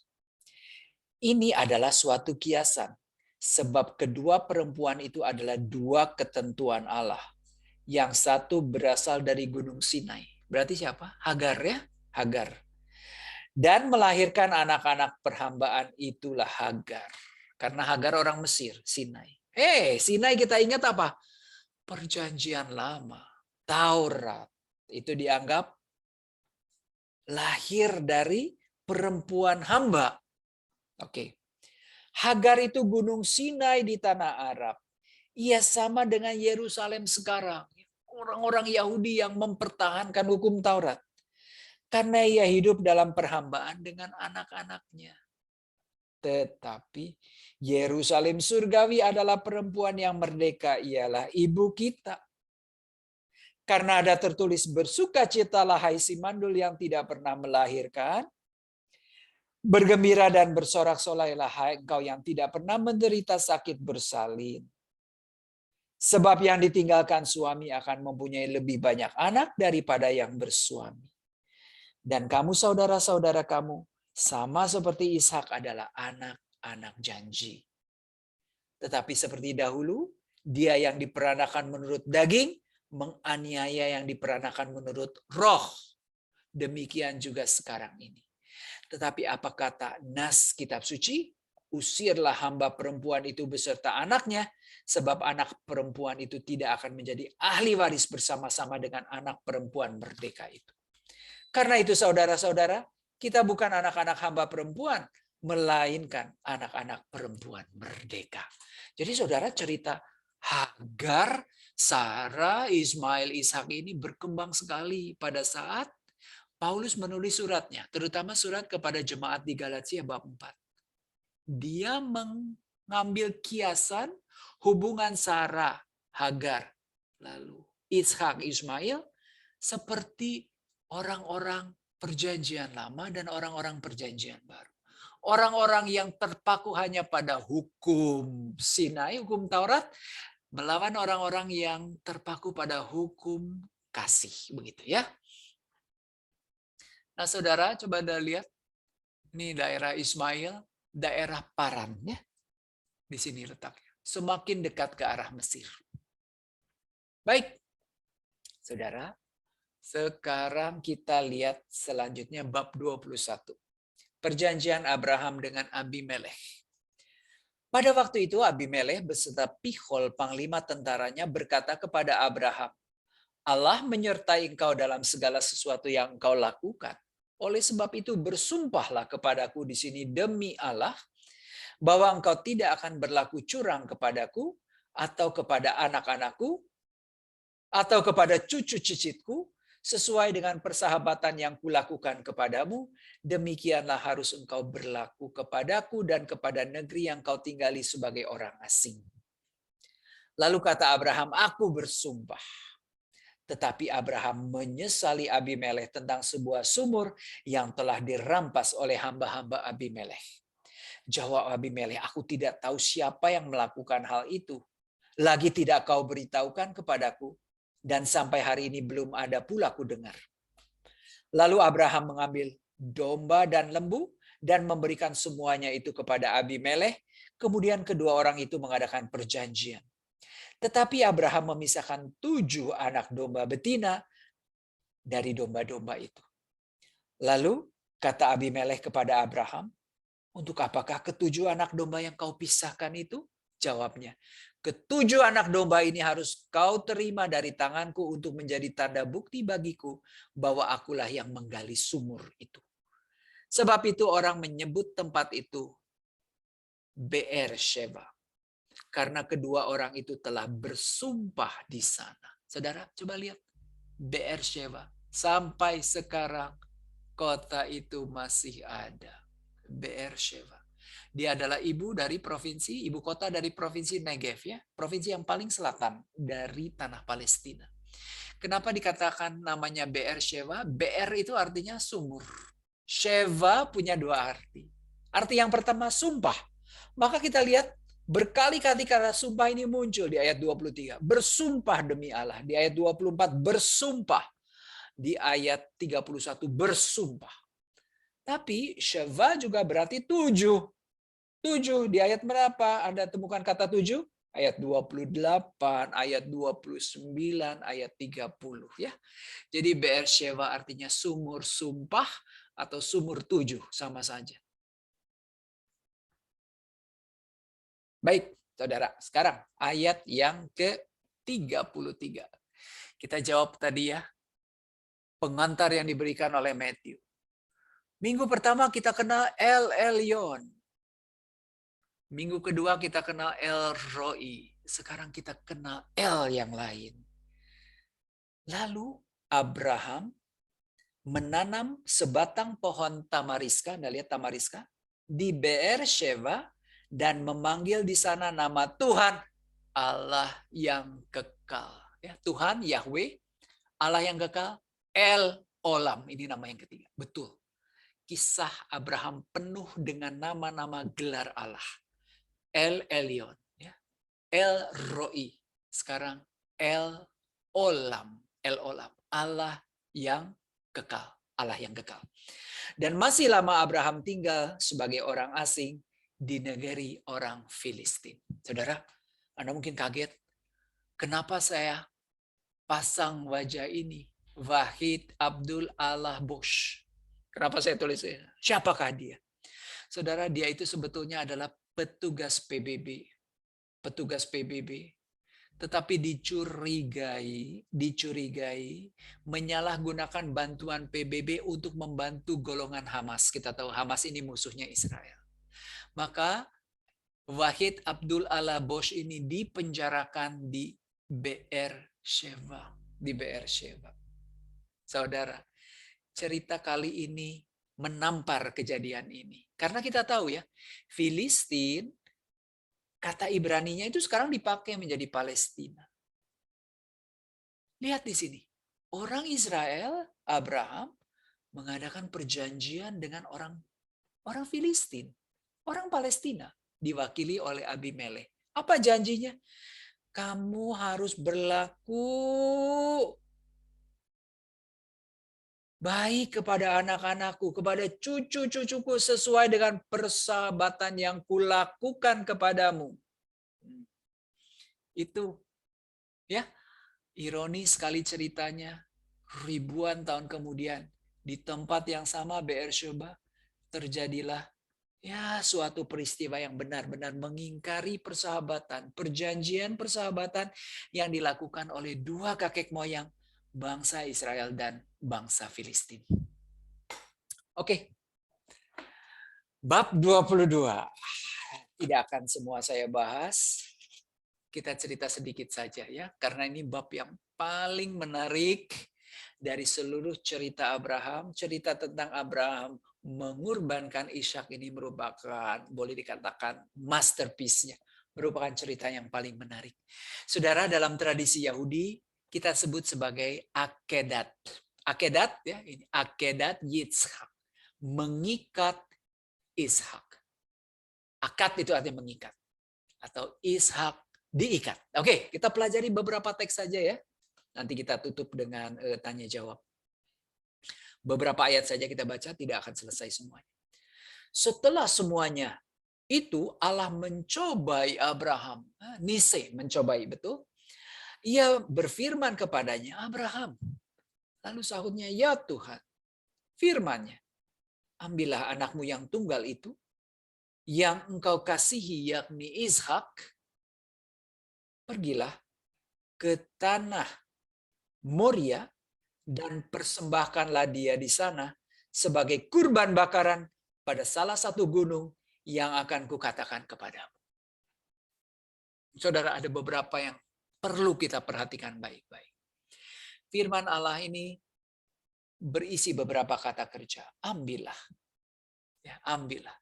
Ini adalah suatu kiasan. Sebab kedua perempuan itu adalah dua ketentuan Allah. Yang satu berasal dari Gunung Sinai. Berarti siapa? Hagar, ya? Hagar. Dan melahirkan anak-anak perhambaan itulah Hagar. Karena Hagar orang Mesir, Sinai. Sinai kita ingat apa? Perjanjian lama. Taurat. Itu dianggap lahir dari perempuan hamba. Oke. Hagar itu gunung Sinai di tanah Arab. Ia sama dengan Yerusalem sekarang. Orang-orang Yahudi yang mempertahankan hukum Taurat. Karena ia hidup dalam perhambaan dengan anak-anaknya. Tetapi Yerusalem surgawi adalah perempuan yang merdeka, ialah ibu kita. Karena ada tertulis, bersukacitalah hai si mandul yang tidak pernah melahirkan. Bergembira dan bersorak-sorailah hai engkau yang tidak pernah menderita sakit bersalin. Sebab yang ditinggalkan suami akan mempunyai lebih banyak anak daripada yang bersuami. Dan kamu saudara-saudara kamu, sama seperti Ishak adalah anak-anak janji. Tetapi seperti dahulu, dia yang diperanakan menurut daging, menganiaya yang diperanakan menurut roh. Demikian juga sekarang ini. Tetapi apa kata nas kitab suci? Usirlah hamba perempuan itu beserta anaknya, sebab anak perempuan itu tidak akan menjadi ahli waris bersama-sama dengan anak perempuan merdeka itu. Karena itu saudara-saudara, Kita bukan anak-anak hamba perempuan, melainkan anak-anak perempuan merdeka. Jadi saudara, cerita Hagar, Sarah, Ismail, Ishak ini berkembang sekali pada saat Paulus menulis suratnya, terutama surat kepada jemaat di Galatia bab 4. Dia mengambil kiasan hubungan Sarah, Hagar, lalu Ishak, Ismail seperti orang-orang perjanjian lama dan orang-orang perjanjian baru. Orang-orang yang terpaku hanya pada hukum Sinai, hukum Taurat, melawan orang-orang yang terpaku pada hukum kasih, begitu ya. Nah, saudara, coba Anda lihat, ini daerah Ismail, daerah Paran, ya. Di sini letaknya, semakin dekat ke arah Mesir. Baik, saudara, sekarang kita lihat selanjutnya bab 21. Perjanjian Abraham dengan Abimelekh. Pada waktu itu Abimelekh beserta Pihol, panglima tentaranya, berkata kepada Abraham, Allah menyertai engkau dalam segala sesuatu yang engkau lakukan. Oleh sebab itu bersumpahlah kepadaku di sini demi Allah, bahwa engkau tidak akan berlaku curang kepadaku, atau kepada anak-anakku, atau kepada cucu-cicitku, sesuai dengan persahabatan yang kulakukan kepadamu, demikianlah harus engkau berlaku kepadaku dan kepada negeri yang kau tinggali sebagai orang asing. Lalu kata Abraham, aku bersumpah. Tetapi Abraham menyesali Abimelekh tentang sebuah sumur yang telah dirampas oleh hamba-hamba Abimelekh. Jawab Abimelekh, aku tidak tahu siapa yang melakukan hal itu. Lagi tidak kau beritahukan kepadaku. Dan sampai hari ini belum ada pula ku dengar. Lalu Abraham mengambil domba dan lembu dan memberikan semuanya itu kepada Abimelekh. Kemudian kedua orang itu mengadakan perjanjian. Tetapi Abraham memisahkan 7 anak domba betina dari domba-domba itu. Lalu kata Abimelekh kepada Abraham, untuk apakah ke-7 anak domba yang kau pisahkan itu? Jawabnya, ke-7 anak domba ini harus kau terima dari tanganku untuk menjadi tanda bukti bagiku bahwa akulah yang menggali sumur itu. Sebab itu orang menyebut tempat itu Be'er Sheva. Karena kedua orang itu telah bersumpah di sana. Saudara, coba lihat. Be'er Sheva. Sampai sekarang kota itu masih ada. Be'er Sheva. Dia adalah ibu kota dari provinsi Negev, ya, provinsi yang paling selatan dari tanah Palestina. Kenapa dikatakan namanya Be'er Sheva? Be'er itu artinya sumur. Sheva punya 2 arti. Arti yang pertama sumpah. Maka kita lihat berkali-kali kata sumpah ini muncul di ayat 23. Bersumpah demi Allah. Di ayat 24 bersumpah. Di ayat 31 bersumpah. Tapi Sheva juga berarti 7. 7 di ayat berapa? Anda temukan kata 7? Ayat 28, ayat 29, ayat 30 ya. Jadi Be'er Sheva artinya sumur sumpah atau sumur 7 sama saja. Baik, saudara. Sekarang ayat yang ke-33. Kita jawab tadi ya. Pengantar yang diberikan oleh Matthew. Minggu pertama kita kenal El Elyon. Minggu kedua kita kenal El Roi. Sekarang kita kenal El yang lain. Lalu Abraham menanam sebatang pohon tamariska. Anda lihat tamariska? Di Be'er Sheva. Dan memanggil di sana nama Tuhan Allah yang kekal. Ya, Tuhan Yahweh, Allah yang kekal, El Olam. Ini nama yang ketiga. Betul. Kisah Abraham penuh dengan nama-nama gelar Allah. El Elyon, ya. El Roi, sekarang El Olam, El Olam, Allah yang kekal, Allah yang kekal. Dan masih lama Abraham tinggal sebagai orang asing di negeri orang Filistin. Saudara, Anda mungkin kaget, kenapa saya pasang wajah ini, Wahid Abdul Allah Bosch. Kenapa saya tulis ini? Siapakah dia? Saudara, dia itu sebetulnya adalah petugas PBB. Petugas PBB tetapi dicurigai menyalahgunakan bantuan PBB untuk membantu golongan Hamas. Kita tahu Hamas ini musuhnya Israel. Maka Wahid Abdul Allah Bosch ini dipenjarakan di Beersheba. Saudara, cerita kali ini menampar kejadian ini. Karena kita tahu ya, Filistin, kata Ibraninya itu sekarang dipakai menjadi Palestina. Lihat di sini. Orang Israel, Abraham, mengadakan perjanjian dengan orang Filistin. Orang Palestina, diwakili oleh Abimelek. Apa janjinya? Kamu harus berlaku baik kepada anak-anakku, kepada cucu-cucuku sesuai dengan persahabatan yang kulakukan kepadamu. Itu ya, ironi sekali ceritanya. Ribuan tahun kemudian di tempat yang sama Beersheba terjadilah ya suatu peristiwa yang benar-benar mengingkari persahabatan, perjanjian persahabatan yang dilakukan oleh dua kakek moyang bangsa Israel dan bangsa Filistin. Oke. Bab 22. Tidak akan semua saya bahas. Kita cerita sedikit saja ya, karena ini bab yang paling menarik dari seluruh cerita Abraham. Cerita tentang Abraham mengorbankan Ishak ini merupakan, boleh dikatakan, masterpiece-nya. Merupakan cerita yang paling menarik. Saudara, dalam tradisi Yahudi, kita sebut sebagai akedat. Akedat ya, ini akedat Yitzhak. Mengikat Ishak. Akad itu artinya mengikat. Atau Ishak diikat. Oke, kita pelajari beberapa teks saja ya. Nanti kita tutup dengan tanya jawab. Beberapa ayat saja kita baca, tidak akan selesai semuanya. Setelah semuanya itu Allah mencobai Abraham. Nise mencobai, betul? Ia berfirman kepadanya, Abraham. Lalu sahutnya, ya Tuhan. Firman-Nya, ambillah anakmu yang tunggal itu, yang engkau kasihi yakni Ishak, pergilah ke tanah Moria dan persembahkanlah dia di sana sebagai kurban bakaran pada salah satu gunung yang akan kukatakan kepadamu. Saudara, ada beberapa yang perlu kita perhatikan baik-baik. Firman Allah ini berisi beberapa kata kerja. Ambillah. Ya, ambillah.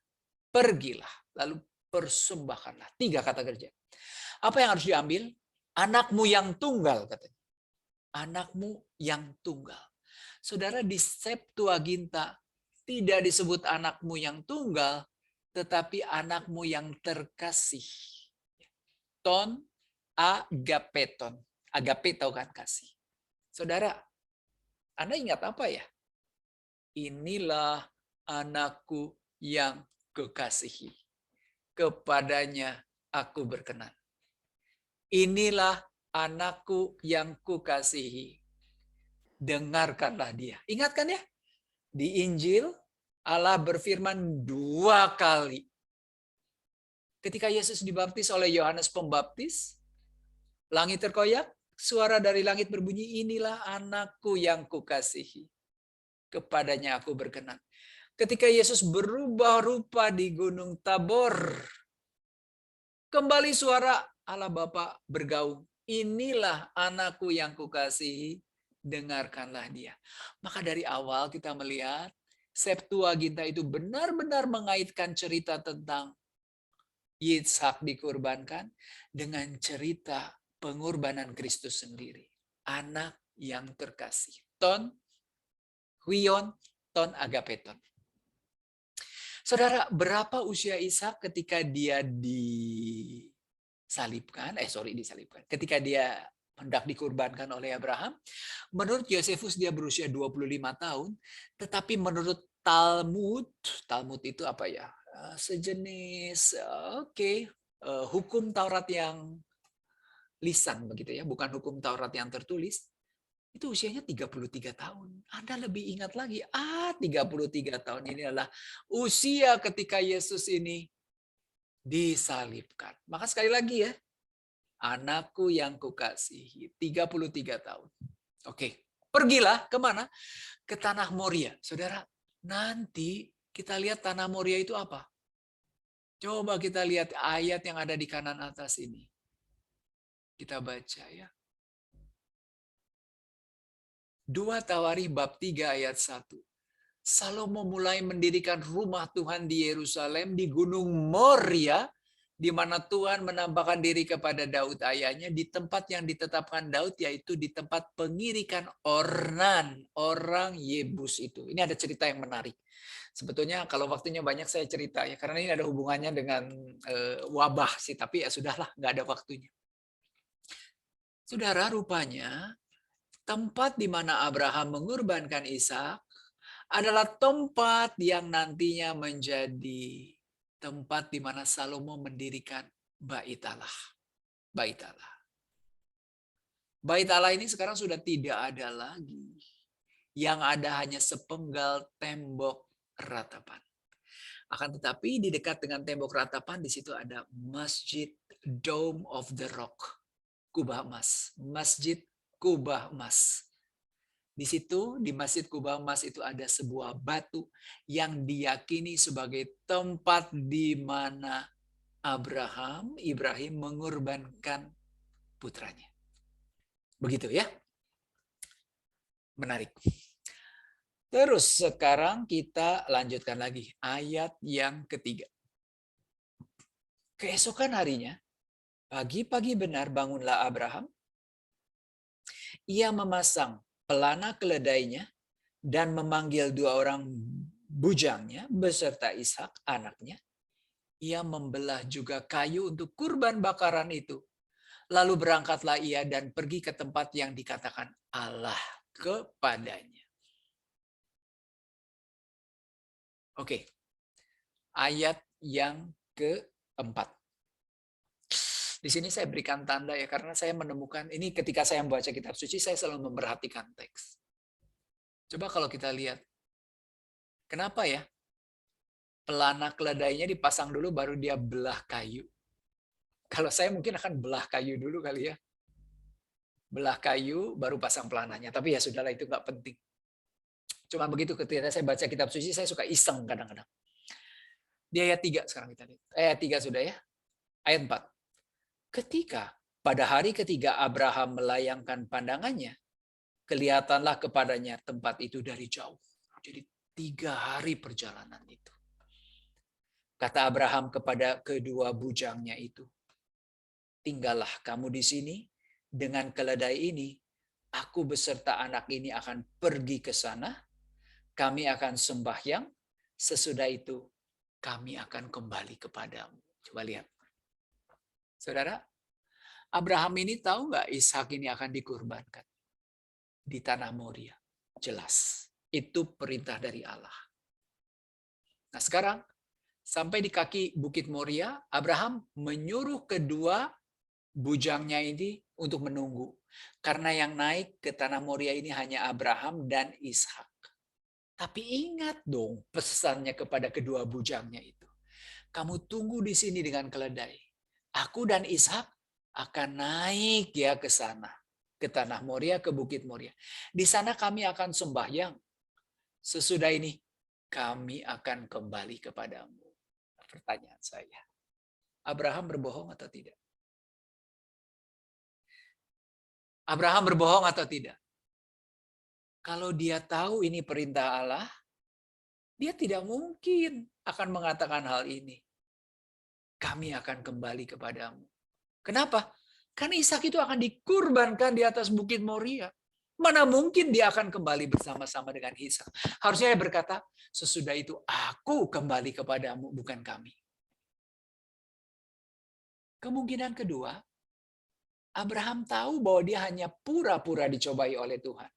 Pergilah. Lalu persembahkanlah. 3 kata kerja. Apa yang harus diambil? Anakmu yang tunggal, katanya. Anakmu yang tunggal. Saudara, di Septuaginta tidak disebut anakmu yang tunggal, tetapi anakmu yang terkasih. Ton agapeton. Agape tahu kan, kasih. Saudara, Anda ingat apa ya? Inilah anakku yang kukasihi. Kepadanya aku berkenan. Inilah anakku yang kukasihi. Dengarkanlah dia. Ingatkan ya? Di Injil, Allah berfirman 2 kali. Ketika Yesus dibaptis oleh Yohanes Pembaptis, langit terkoyak, suara dari langit berbunyi, inilah anakku yang kukasihi. Kepadanya aku berkenan. Ketika Yesus berubah rupa di Gunung Tabor, kembali suara Allah Bapa bergaung. Inilah anakku yang kukasihi, dengarkanlah dia. Maka dari awal kita melihat Septuaginta itu benar-benar mengaitkan cerita tentang Yitzhak dikurbankan dengan cerita pengorbanan Kristus sendiri. Anak yang terkasih. Ton, huion, ton agapeton. Saudara, berapa usia Ishak ketika dia disalibkan? Ketika dia hendak dikurbankan oleh Abraham. Menurut Yosefus dia berusia 25 tahun. Tetapi menurut Talmud itu apa ya? Sejenis hukum Taurat yang lisan begitu ya, bukan hukum Taurat yang tertulis. Itu usianya 33 tahun. Anda lebih ingat lagi, 33 tahun ini adalah usia ketika Yesus ini disalibkan. Maka sekali lagi ya, Anakku yang kukasihi, 33 tahun. Oke, pergilah kemana? Ke tanah Moria. Saudara, nanti kita lihat tanah Moria itu apa? Coba kita lihat ayat yang ada di kanan atas ini. Kita baca ya. 2 Tawarikh bab 3 ayat 1. Salomo mulai mendirikan rumah Tuhan di Yerusalem di Gunung Moria, di mana Tuhan menampakkan diri kepada Daud ayahnya di tempat yang ditetapkan Daud, yaitu di tempat pengirikan Ornan, orang Yebus itu. Ini ada cerita yang menarik. Sebetulnya kalau waktunya banyak saya cerita ya, karena ini ada hubungannya dengan wabah sih, tapi ya sudahlah, nggak ada waktunya. Saudara, rupanya tempat di mana Abraham mengorbankan Ishak adalah tempat yang nantinya menjadi tempat di mana Salomo mendirikan Bait Allah. Bait Allah. Bait Allah ini sekarang sudah tidak ada lagi. Yang ada hanya sepenggal tembok ratapan. Akan tetapi di dekat dengan tembok ratapan di situ ada Masjid Dome of the Rock. Kubah emas. Masjid Kubah emas. Di situ, di Masjid Kubah Emas itu ada sebuah batu yang diyakini sebagai tempat di mana Ibrahim mengorbankan putranya. Begitu ya. Menarik. Terus sekarang kita lanjutkan lagi. Ayat yang ketiga. Keesokan harinya, pagi-pagi benar bangunlah Abraham. Ia memasang pelana keledainya dan memanggil 2 orang bujangnya beserta Ishak anaknya. Ia membelah juga kayu untuk kurban bakaran itu. Lalu berangkatlah ia dan pergi ke tempat yang dikatakan Allah kepadanya. Oke. Ayat yang keempat. Di sini saya berikan tanda ya, karena saya menemukan, ini ketika saya membaca kitab suci, saya selalu memperhatikan teks. Coba kalau kita lihat, kenapa ya? Pelana keledainya dipasang dulu, baru dia belah kayu. Kalau saya mungkin akan belah kayu dulu kali ya. Belah kayu, baru pasang pelananya. Tapi ya sudahlah, itu nggak penting. Cuma begitu ketika saya baca kitab suci, saya suka iseng kadang-kadang. Di ayat 3 sekarang kita lihat. Ayat 3 sudah ya. Ayat 4. Ketika pada hari ketiga Abraham melayangkan pandangannya, kelihatanlah kepadanya tempat itu dari jauh. Jadi 3 hari perjalanan itu. Kata Abraham kepada kedua bujangnya itu, tinggallah kamu di sini dengan keledai ini. Aku beserta anak ini akan pergi ke sana. Kami akan sembahyang. Sesudah itu kami akan kembali kepadamu. Coba lihat. Saudara, Abraham ini tahu nggak Ishak ini akan dikurbankan di tanah Moria? Jelas, itu perintah dari Allah. Nah sekarang, sampai di kaki Bukit Moria, Abraham menyuruh kedua bujangnya ini untuk menunggu. Karena yang naik ke tanah Moria ini hanya Abraham dan Ishak. Tapi ingat dong pesannya kepada kedua bujangnya itu. Kamu tunggu di sini dengan keledai. Aku dan Ishak akan naik ya ke sana. Ke tanah Moria, ke Bukit Moria. Di sana kami akan sembahyang. Sesudah ini kami akan kembali kepadamu. Pertanyaan saya. Abraham berbohong atau tidak? Abraham berbohong atau tidak? Kalau dia tahu ini perintah Allah, dia tidak mungkin akan mengatakan hal ini. Kami akan kembali kepadamu. Kenapa? Karena Ishak itu akan dikurbankan di atas Bukit Moria. Mana mungkin dia akan kembali bersama-sama dengan Ishak. Harusnya dia berkata, sesudah itu aku kembali kepadamu, bukan kami. Kemungkinan kedua, Abraham tahu bahwa dia hanya pura-pura dicobai oleh Tuhan.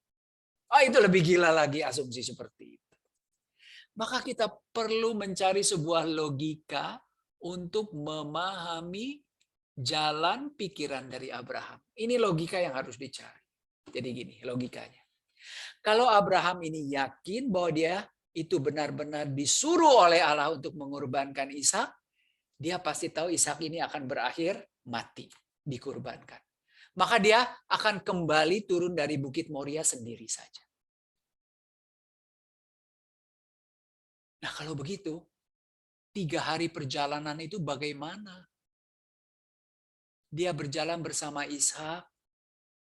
Itu lebih gila lagi asumsi seperti itu. Maka kita perlu mencari sebuah logika untuk memahami jalan pikiran dari Abraham. Ini logika yang harus dicari. Jadi gini logikanya. Kalau Abraham ini yakin bahwa dia itu benar-benar disuruh oleh Allah untuk mengorbankan Ishak, dia pasti tahu Ishak ini akan berakhir mati. dikurbankan. Maka dia akan kembali turun dari Bukit Moria sendiri saja. Nah kalau begitu, 3 hari perjalanan itu bagaimana? Dia berjalan bersama Ishak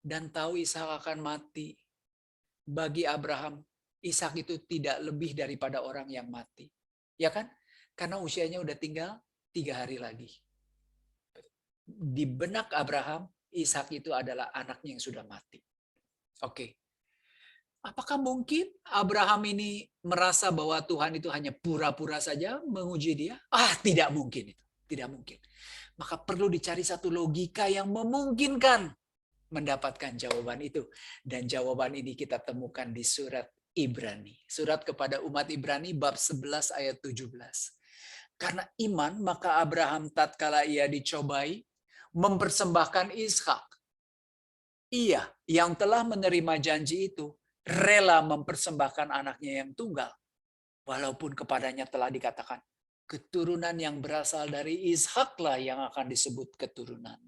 dan tahu Ishak akan mati. Bagi Abraham, Ishak itu tidak lebih daripada orang yang mati. Ya kan? Karena usianya udah tinggal 3 hari lagi. Di benak Abraham, Ishak itu adalah anaknya yang sudah mati. Oke. Apakah mungkin Abraham ini merasa bahwa Tuhan itu hanya pura-pura saja menguji dia? Tidak mungkin itu. Tidak mungkin. Maka perlu dicari satu logika yang memungkinkan mendapatkan jawaban itu. Dan jawaban ini kita temukan di surat Ibrani. Surat kepada umat Ibrani bab 11 ayat 17. Karena iman, maka Abraham tatkala ia dicobai, mempersembahkan Ishak. Ia yang telah menerima janji itu, rela mempersembahkan anaknya yang tunggal. Walaupun kepadanya telah dikatakan, keturunan yang berasal dari Ishaklah yang akan disebut keturunan.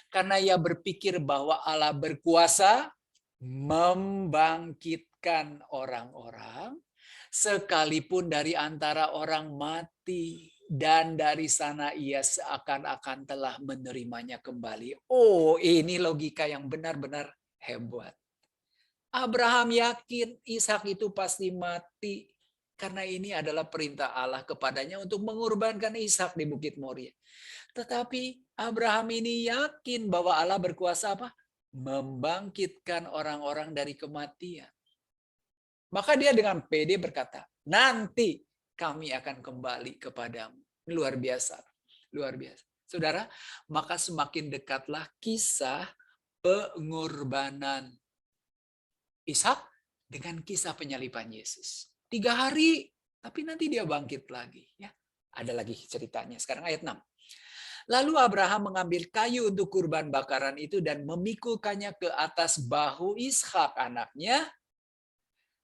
Karena ia berpikir bahwa Allah berkuasa membangkitkan orang-orang, sekalipun dari antara orang mati. Dan dari sana ia seakan-akan telah menerimanya kembali. Ini logika yang benar-benar hebat. Abraham yakin Ishak itu pasti mati. Karena ini adalah perintah Allah kepadanya untuk mengorbankan Ishak di Bukit Moria. Tetapi Abraham ini yakin bahwa Allah berkuasa apa? Membangkitkan orang-orang dari kematian. Maka dia dengan pede berkata, nanti kami akan kembali kepadamu. Luar biasa. Luar biasa. Saudara, maka semakin dekatlah kisah pengorbanan Ishak dengan kisah penyaliban Yesus. 3 hari, tapi nanti dia bangkit lagi. Ya, ada lagi ceritanya. Sekarang ayat 6. Lalu Abraham mengambil kayu untuk kurban bakaran itu dan memikulkannya ke atas bahu Ishak anaknya.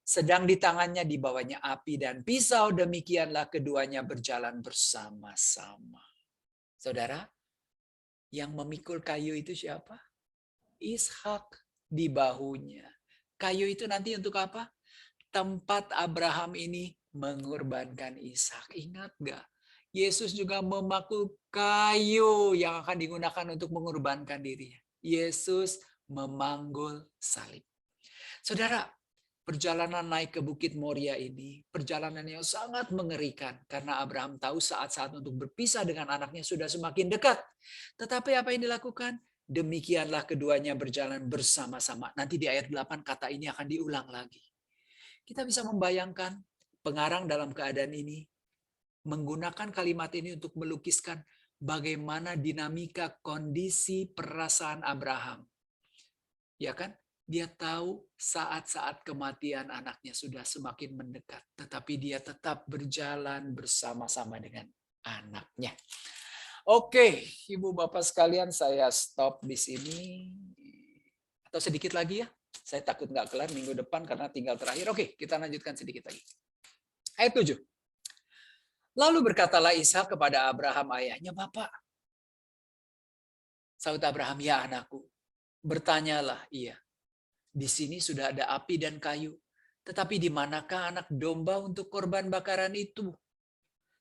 Sedang di tangannya dibawanya api dan pisau, demikianlah keduanya berjalan bersama-sama. Saudara, yang memikul kayu itu siapa? Ishak di bahunya. Kayu itu nanti untuk apa? Tempat Abraham ini mengorbankan Ishak. Ingat gak? Yesus juga memakul kayu yang akan digunakan untuk mengorbankan dirinya. Yesus memanggul salib. Saudara, perjalanan naik ke Bukit Moria ini, perjalanan yang sangat mengerikan. Karena Abraham tahu saat-saat untuk berpisah dengan anaknya sudah semakin dekat. Tetapi apa yang dilakukan? Demikianlah keduanya berjalan bersama-sama. Nanti di ayat 8 kata ini akan diulang lagi. Kita bisa membayangkan pengarang dalam keadaan ini menggunakan kalimat ini untuk melukiskan bagaimana dinamika kondisi perasaan Abraham. Ya kan? Dia tahu saat-saat kematian anaknya sudah semakin mendekat, tetapi dia tetap berjalan bersama-sama dengan anaknya. Oke, Ibu Bapak sekalian, saya stop di sini. Atau sedikit lagi ya. Saya takut nggak kelar minggu depan karena tinggal terakhir. Oke, kita lanjutkan sedikit lagi. Ayat 7. Lalu berkatalah Ishak kepada Abraham ayahnya, Bapak. Sahut Abraham, ya anakku. Bertanyalah ia. Di sini sudah ada api dan kayu. Tetapi di manakah anak domba untuk korban bakaran itu?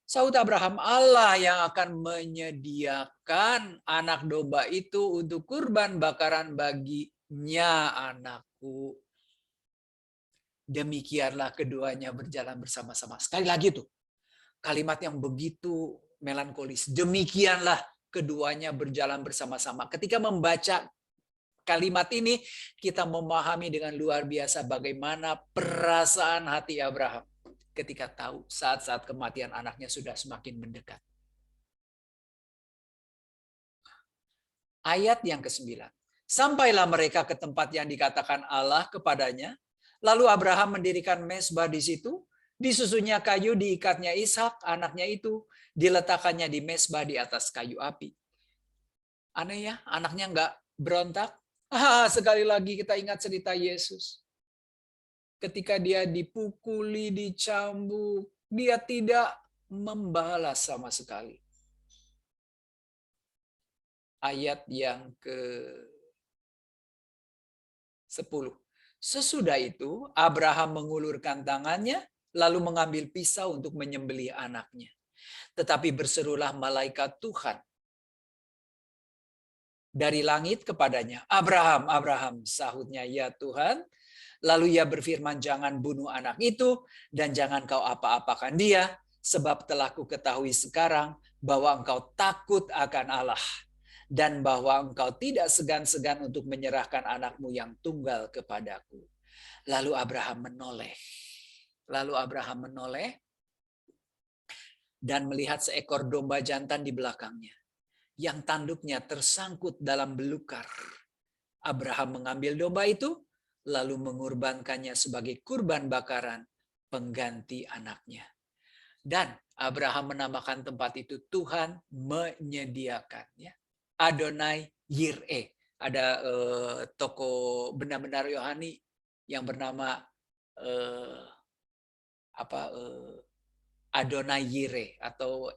Sahut Abraham, Allah yang akan menyediakan anak domba itu untuk kurban bakaran baginya anakku. Demikianlah keduanya berjalan bersama-sama. Sekali lagi tuh, kalimat yang begitu melankolis. Demikianlah keduanya berjalan bersama-sama. Ketika membaca kalimat ini, kita memahami dengan luar biasa bagaimana perasaan hati Abraham ketika tahu saat-saat kematian anaknya sudah semakin mendekat. Ayat yang ke-9. Sampailah mereka ke tempat yang dikatakan Allah kepadanya. Lalu Abraham mendirikan mezbah di situ. Disusunnya kayu, diikatnya Ishak, anaknya itu. Diletakkannya di mezbah di atas kayu api. Aneh ya, anaknya nggak berontak. Sekali lagi kita ingat cerita Yesus. Ketika dia dipukuli, dicambuk, dia tidak membalas sama sekali. ayat yang ke-10. Sesudah itu Abraham mengulurkan tangannya lalu mengambil pisau untuk menyembelih anaknya. Tetapi berserulah malaikat Tuhan dari langit kepadanya, "Abraham, Abraham," sahutnya, "Ya Tuhan." Lalu ia berfirman, "Jangan bunuh anak itu dan jangan kau apa-apakan dia, sebab telah kuketahui sekarang bahwa engkau takut akan Allah dan bahwa engkau tidak segan-segan untuk menyerahkan anakmu yang tunggal kepadaku." Lalu Abraham menoleh dan melihat seekor domba jantan di belakangnya yang tanduknya tersangkut dalam belukar. Abraham mengambil domba itu lalu mengorbankannya sebagai kurban bakaran pengganti anaknya. Dan Abraham menamakan tempat itu Tuhan menyediakannya. Adonai Yireh. Ada toko benda-benda rohani yang bernama Adonai Yireh atau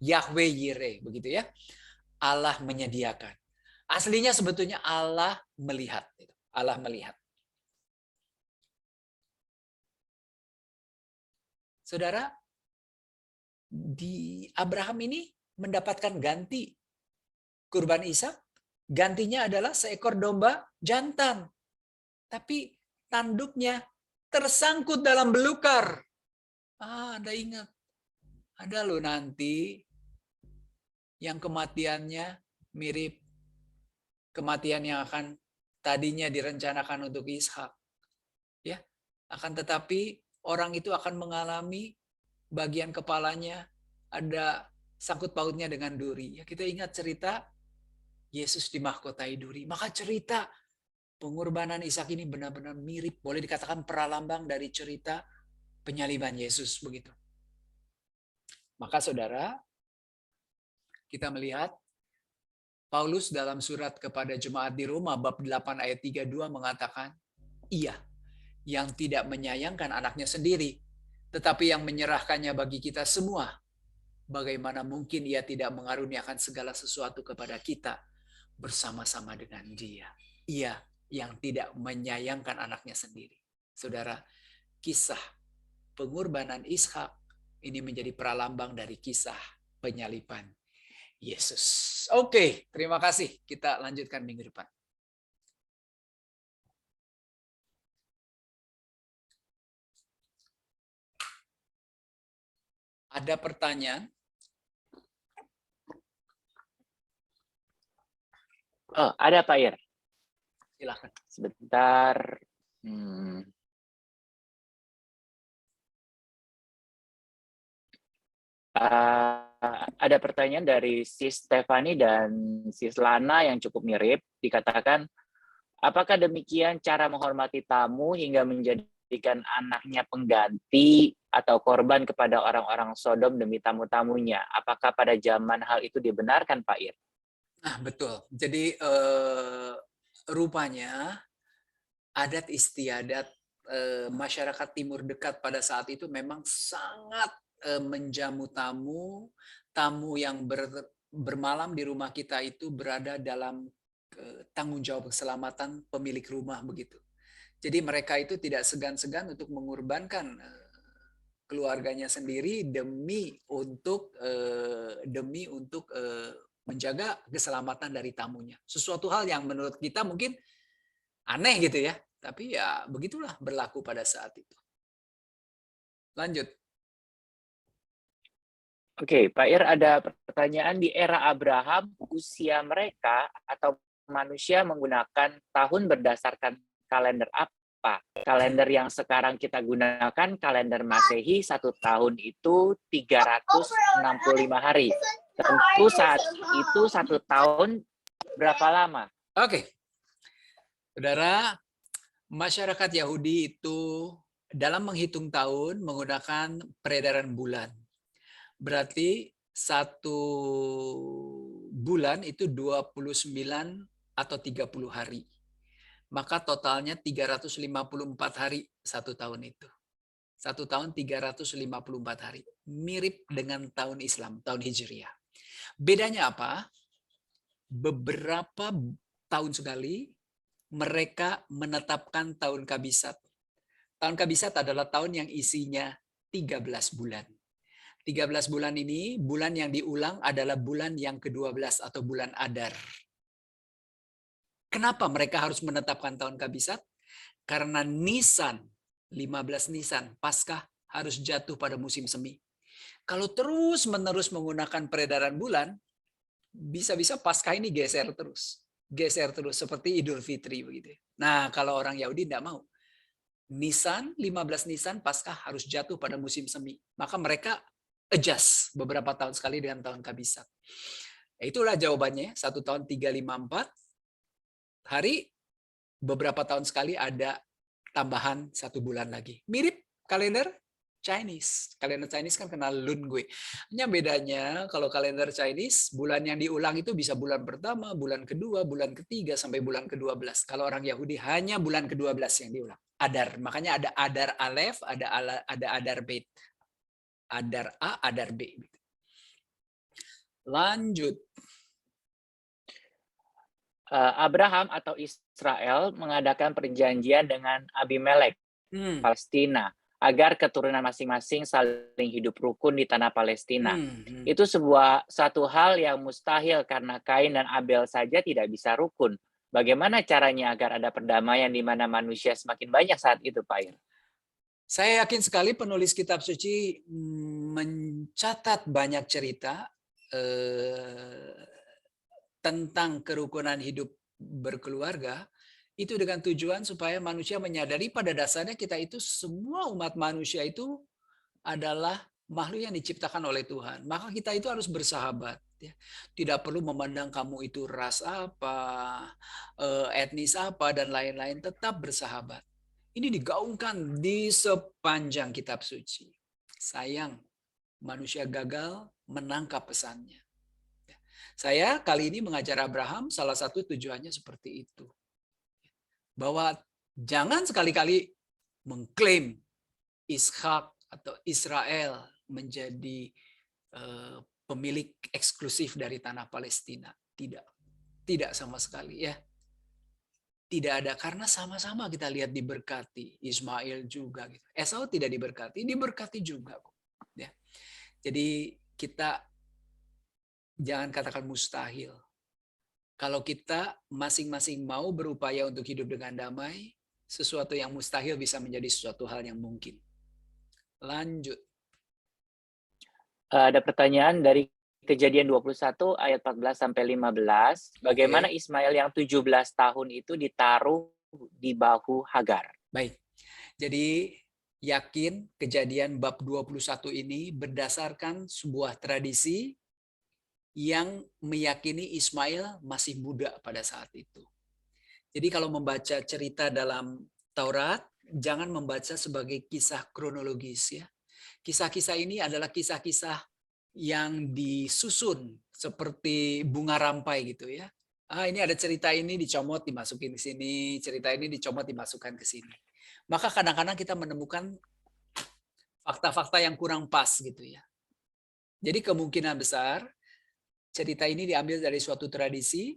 Yahweh Yireh, begitu ya. Allah menyediakan. Aslinya sebetulnya Allah melihat. Allah melihat. Saudara, di Abraham ini mendapatkan ganti kurban Ishak. Gantinya adalah seekor domba jantan. Tapi tanduknya tersangkut dalam belukar. Anda ingat. Ada loh nanti yang kematiannya mirip kematian yang akan tadinya direncanakan untuk Ishak. Ya, akan tetapi orang itu akan mengalami bagian kepalanya ada sangkut pautnya dengan duri. Ya, kita ingat cerita Yesus dimahkotai duri. Maka cerita pengorbanan Ishak ini benar-benar mirip, boleh dikatakan pralambang dari cerita penyaliban Yesus begitu. Maka saudara, kita melihat Paulus dalam surat kepada jemaat di Roma bab 8 ayat 32 mengatakan, "Ia yang tidak menyayangkan anaknya sendiri, tetapi yang menyerahkannya bagi kita semua, bagaimana mungkin ia tidak mengaruniakan segala sesuatu kepada kita bersama-sama dengan dia." Ia yang tidak menyayangkan anaknya sendiri. Saudara, kisah pengorbanan Ishak ini menjadi pralambang dari kisah penyaliban Yesus. Oke, terima kasih. Kita lanjutkan minggu depan. Ada pertanyaan? Oh, ada Pak Ir. Silakan. Sebentar. Ada pertanyaan dari Sis Stefani dan Sis Lana yang cukup mirip. Dikatakan, apakah demikian cara menghormati tamu hingga menjadikan anaknya pengganti atau korban kepada orang-orang Sodom demi tamu-tamunya? Apakah pada zaman hal itu dibenarkan, Pak Ir? Nah, betul. Jadi rupanya adat istiadat masyarakat Timur Dekat pada saat itu memang sangat menjamu tamu yang bermalam di rumah kita itu berada dalam tanggung jawab keselamatan pemilik rumah begitu. Jadi mereka itu tidak segan-segan untuk mengorbankan keluarganya sendiri demi untuk menjaga keselamatan dari tamunya. Sesuatu hal yang menurut kita mungkin aneh gitu ya, tapi ya begitulah berlaku pada saat itu. Lanjut. Oke, Pak Ir, ada pertanyaan. Di era Abraham, usia mereka atau manusia menggunakan tahun berdasarkan kalender apa? Kalender yang sekarang kita gunakan, kalender Masehi, 1 tahun itu 365 hari. Tentu saat itu 1 tahun berapa lama? Oke. Saudara, masyarakat Yahudi itu dalam menghitung tahun menggunakan peredaran bulan. Berarti 1 bulan itu 29 atau 30 hari. Maka totalnya 354 hari 1 tahun itu. 1 tahun 354 hari. Mirip dengan tahun Islam, tahun Hijriah. Bedanya apa? beberapa tahun sekali mereka menetapkan tahun Kabisat. Tahun Kabisat adalah tahun yang isinya 13 bulan. 13 bulan ini, bulan yang diulang adalah bulan yang ke-12 atau bulan Adar. Kenapa mereka harus menetapkan tahun Kabisat? Karena Nisan, 15 Nisan, Paskah harus jatuh pada musim semi. Kalau terus-menerus menggunakan peredaran bulan, bisa-bisa Paskah ini geser terus seperti Idul Fitri begitu. Nah, kalau orang Yahudi tidak mau. Nisan, 15 Nisan, Paskah harus jatuh pada musim semi. Maka mereka adjust beberapa tahun sekali dengan tahun Kabisat. Itulah jawabannya, 1 tahun 354 hari, beberapa tahun sekali ada tambahan 1 bulan lagi. Mirip kalender Chinese. Kalender Chinese kan kenal Lun Gui. Hanya bedanya kalau kalender Chinese, bulan yang diulang itu bisa bulan pertama, bulan kedua, bulan ketiga, sampai bulan ke-12. Kalau orang Yahudi hanya bulan ke-12 yang diulang. Adar. Makanya ada Adar Alef, ada Adar Bet. Adar A, Adar B. Lanjut. Abraham atau Israel mengadakan perjanjian dengan Abimelek, Palestina, agar keturunan masing-masing saling hidup rukun di tanah Palestina. Itu satu hal yang mustahil karena Kain dan Abel saja tidak bisa rukun. Bagaimana caranya agar ada perdamaian di mana manusia semakin banyak saat itu, Pak Ir? Saya yakin sekali penulis kitab suci mencatat banyak cerita tentang kerukunan hidup berkeluarga, itu dengan tujuan supaya manusia menyadari pada dasarnya kita itu semua umat manusia itu adalah makhluk yang diciptakan oleh Tuhan. Maka kita itu harus bersahabat. Ya. Tidak perlu memandang kamu itu ras apa, etnis apa, dan lain-lain. Tetap bersahabat. Ini digaungkan di sepanjang kitab suci. Sayang, manusia gagal menangkap pesannya. Saya kali ini mengajar Abraham, salah satu tujuannya seperti itu. Bahwa jangan sekali-kali mengklaim Ishak atau Israel menjadi pemilik eksklusif dari tanah Palestina. Tidak sama sekali ya. Tidak ada, karena sama-sama kita lihat diberkati. Ismail juga. Gitu. Esau tidak diberkati juga. Ya. Jadi kita jangan katakan mustahil. Kalau kita masing-masing mau berupaya untuk hidup dengan damai, sesuatu yang mustahil bisa menjadi sesuatu hal yang mungkin. Lanjut. Ada pertanyaan dari Kejadian 21 ayat 14 sampai 15. Bagaimana Ismail yang 17 tahun itu ditaruh di bahu Hagar? Baik. Jadi yakin Kejadian bab 21 ini berdasarkan sebuah tradisi yang meyakini Ismail masih muda pada saat itu. Jadi kalau membaca cerita dalam Taurat, jangan membaca sebagai kisah kronologis ya. Kisah-kisah ini adalah kisah-kisah yang disusun seperti bunga rampai gitu ya. Ini ada cerita ini dicomot dimasukin ke sini, cerita ini dicomot dimasukkan ke sini. Maka kadang-kadang kita menemukan fakta-fakta yang kurang pas gitu ya. Jadi kemungkinan besar cerita ini diambil dari suatu tradisi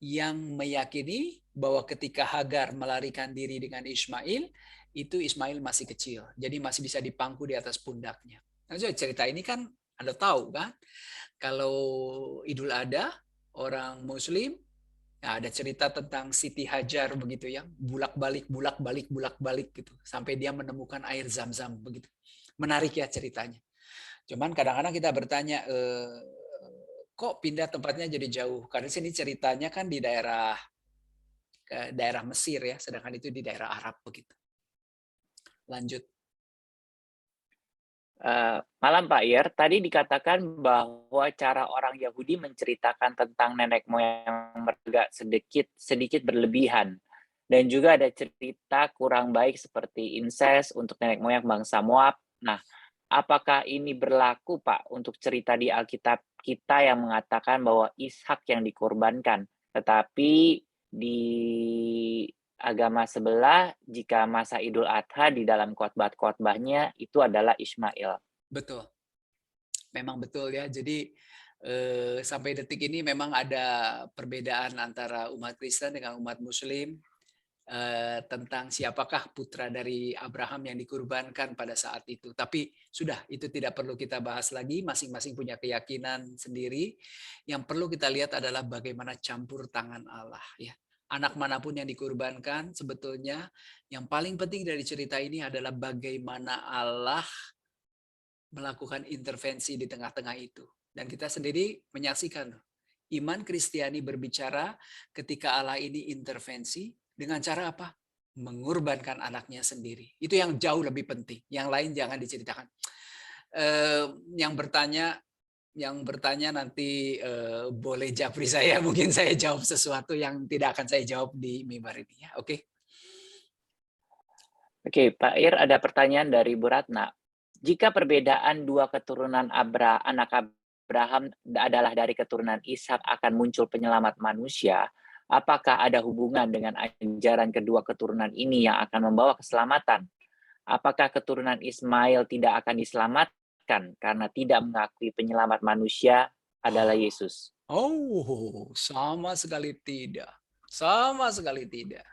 yang meyakini bahwa ketika Hagar melarikan diri dengan Ismail, itu Ismail masih kecil. Jadi masih bisa dipangku di atas pundaknya. Nah, cerita ini kan Anda tahu kan, kalau Idul Adha, orang Muslim, nah ada cerita tentang Siti Hajar begitu ya, bulak-balik gitu, sampai dia menemukan air Zam-Zam begitu. Menarik ya ceritanya. Cuman kadang-kadang kita bertanya, kok pindah tempatnya jadi jauh? Karena sini ceritanya kan di daerah Mesir ya, sedangkan itu di daerah Arab begitu. Lanjut. Malam Pak Ir, tadi dikatakan bahwa cara orang Yahudi menceritakan tentang nenek moyang mereka sedikit berlebihan. Dan juga ada cerita kurang baik seperti incest untuk nenek moyang bangsa Moab. Nah, apakah ini berlaku Pak untuk cerita di Alkitab kita yang mengatakan bahwa Ishak yang dikorbankan, tetapi di agama sebelah jika masa Idul Adha di dalam khotbah-khotbahnya itu adalah Ismail? Betul. Memang betul ya. Jadi Sampai detik ini memang ada perbedaan antara umat Kristen dengan umat Muslim tentang siapakah putra dari Abraham yang dikurbankan pada saat itu. Tapi sudah, itu tidak perlu kita bahas lagi. Masing-masing punya keyakinan sendiri. Yang perlu kita lihat adalah bagaimana campur tangan Allah. Ya, anak manapun yang dikurbankan, sebetulnya yang paling penting dari cerita ini adalah bagaimana Allah melakukan intervensi di tengah-tengah itu. Dan kita sendiri menyaksikan iman Kristiani berbicara ketika Allah ini intervensi dengan cara apa? Mengorbankan anaknya sendiri. Itu yang jauh lebih penting. Yang lain jangan diceritakan. Yang bertanya nanti boleh japri saya. Mungkin saya jawab sesuatu yang tidak akan saya jawab di mimbar ini. Ya, oke. Oke, Pak Ir, ada pertanyaan dari Bu Ratna. Jika perbedaan dua keturunan anak Abraham adalah dari keturunan Ishak akan muncul penyelamat manusia, apakah ada hubungan dengan ajaran kedua keturunan ini yang akan membawa keselamatan? Apakah keturunan Ismail tidak akan diselamatkan karena tidak mengakui penyelamat manusia adalah Yesus? Oh, sama sekali tidak. Sama sekali tidak.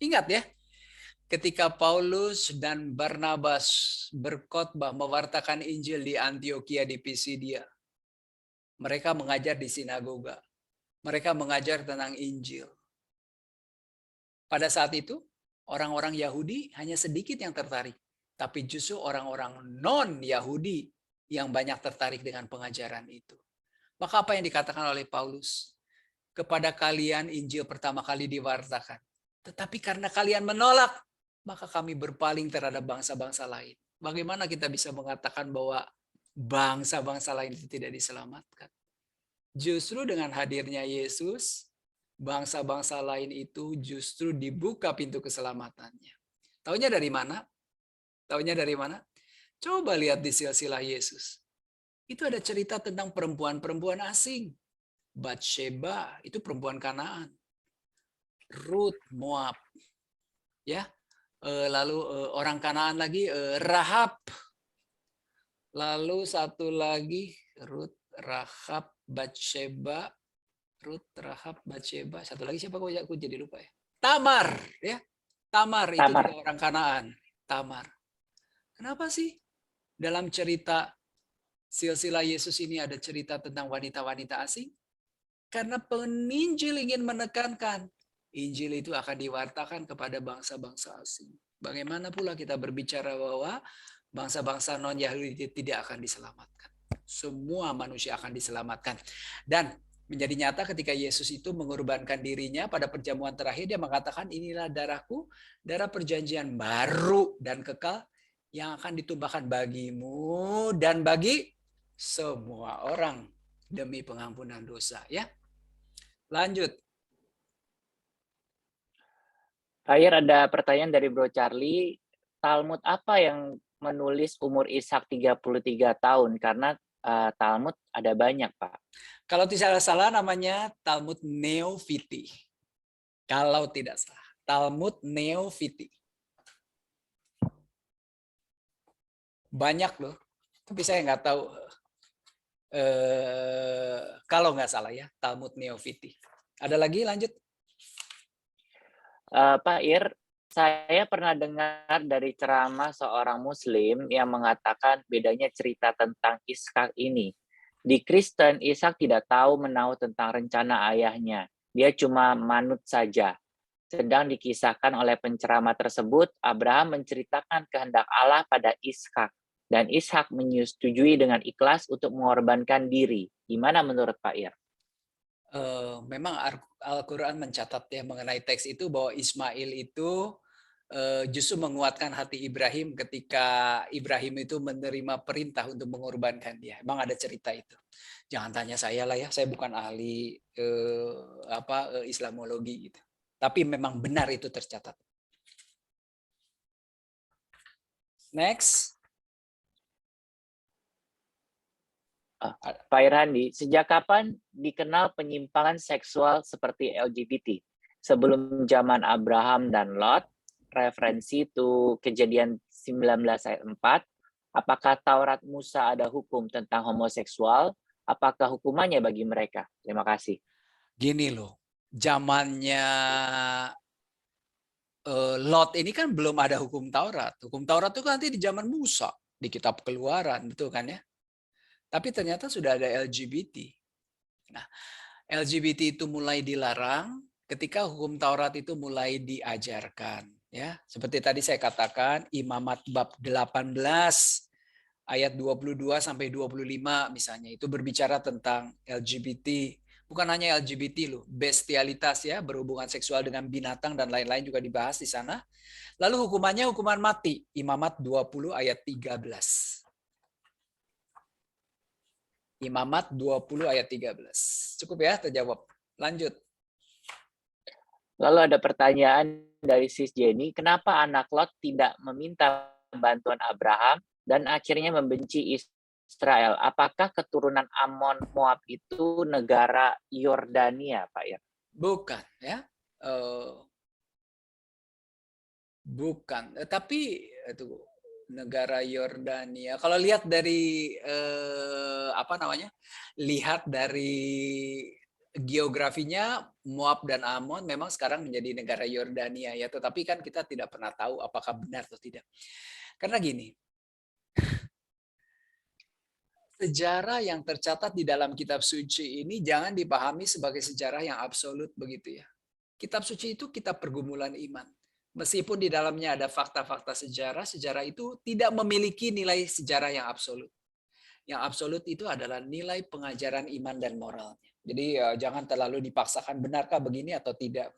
Ingat ya, ketika Paulus dan Barnabas berkhotbah mewartakan Injil di Antioquia di Pisidia, mereka mengajar di sinagoga. Mereka mengajar tentang Injil. Pada saat itu, orang-orang Yahudi hanya sedikit yang tertarik. Tapi justru orang-orang non-Yahudi yang banyak tertarik dengan pengajaran itu. Maka apa yang dikatakan oleh Paulus? Kepada kalian Injil pertama kali diwartakan. Tetapi karena kalian menolak, maka kami berpaling terhadap bangsa-bangsa lain. Bagaimana kita bisa mengatakan bahwa bangsa-bangsa lain itu tidak diselamatkan? Justru dengan hadirnya Yesus, bangsa-bangsa lain itu justru dibuka pintu keselamatannya. Taunya dari mana? Taunya dari mana? Coba lihat di silsilah Yesus. Itu ada cerita tentang perempuan-perempuan asing. Batsheba itu perempuan Kanaan. Ruth Moab. Ya. Lalu orang Kanaan lagi Rahab. Lalu satu lagi Ruth, Rahab, Batsheba, Ruth, Rahab, Batsheba. Satu lagi siapa kok aku jadi lupa ya. Tamar, ya. Tamar itu juga orang Kanaan. Tamar. Kenapa sih dalam cerita silsilah Yesus ini ada cerita tentang wanita-wanita asing? Karena penginjil ingin menekankan Injil itu akan diwartakan kepada bangsa-bangsa asing. Bagaimana pula kita berbicara bahwa bangsa-bangsa non-Yahudi tidak akan diselamatkan. Semua manusia akan diselamatkan. Dan menjadi nyata ketika Yesus itu mengorbankan dirinya pada perjamuan terakhir, dia mengatakan inilah darahku, darah perjanjian baru dan kekal yang akan ditumpahkan bagimu dan bagi semua orang demi pengampunan dosa. Ya, lanjut. Akhir ada pertanyaan dari Bro Charlie. Talmud apa yang menulis umur Ishak 33 tahun? Karena Talmud ada banyak, Pak. Kalau tidak salah namanya Talmud Neofiti. Kalau tidak salah, Talmud Neofiti. Banyak loh, tapi saya nggak tahu. Kalau nggak salah ya, Talmud Neofiti. Ada lagi, lanjut. Pak Ir, saya pernah dengar dari ceramah seorang Muslim yang mengatakan bedanya cerita tentang Ishak ini. Di Kristen, Ishak tidak tahu menahu tentang rencana ayahnya. Dia cuma manut saja. Sedang dikisahkan oleh penceramah tersebut, Abraham menceritakan kehendak Allah pada Ishak. Dan Ishak menyetujui dengan ikhlas untuk mengorbankan diri. Gimana menurut Pak Ir? Memang Al-Quran mencatat ya mengenai teks itu bahwa Ismail itu justru menguatkan hati Ibrahim ketika Ibrahim itu menerima perintah untuk mengorbankan dia. Emang ada cerita itu. Jangan tanya saya lah ya, saya bukan ahli Islamologi gitu. Tapi memang benar itu tercatat. Next. Pak Irhandi, sejak kapan dikenal penyimpangan seksual seperti LGBT? Sebelum zaman Abraham dan Lot, referensi itu Kejadian 19 ayat 4, apakah Taurat Musa ada hukum tentang homoseksual? apakah hukumannya bagi mereka? Terima kasih. Gini loh, zamannya Lot ini kan belum ada hukum Taurat. Hukum Taurat itu kan nanti di zaman Musa, di kitab Keluaran, betul kan ya? Tapi ternyata sudah ada LGBT. Nah, LGBT itu mulai dilarang ketika hukum Taurat itu mulai diajarkan. Ya, seperti tadi saya katakan, Imamat bab 18 ayat 22 sampai 25 misalnya itu berbicara tentang LGBT. Bukan hanya LGBT loh, bestialitas ya, berhubungan seksual dengan binatang dan lain-lain juga dibahas di sana. Lalu hukumannya hukuman mati, Imamat 20 ayat 13. Imamat 20 ayat 13. Cukup ya terjawab. Lanjut. Lalu ada pertanyaan dari Sis Jenny, kenapa anak Lot tidak meminta bantuan Abraham dan akhirnya membenci Israel? Apakah keturunan Amon Moab itu negara Yordania, Pak Ir? Bukan ya. Bukan. Tapi itu negara Yordania. Kalau lihat dari apa namanya? Lihat dari geografinya Moab dan Amon memang sekarang menjadi negara Yordania ya, tetapi kan kita tidak pernah tahu apakah benar atau tidak. Karena gini, sejarah yang tercatat di dalam kitab suci ini jangan dipahami sebagai sejarah yang absolut begitu ya. Kitab suci itu kitab pergumulan iman. Meskipun di dalamnya ada fakta-fakta sejarah, sejarah itu tidak memiliki nilai sejarah yang absolut. Yang absolut itu adalah nilai pengajaran iman dan moralnya. Jadi jangan terlalu dipaksakan benarkah begini atau tidak.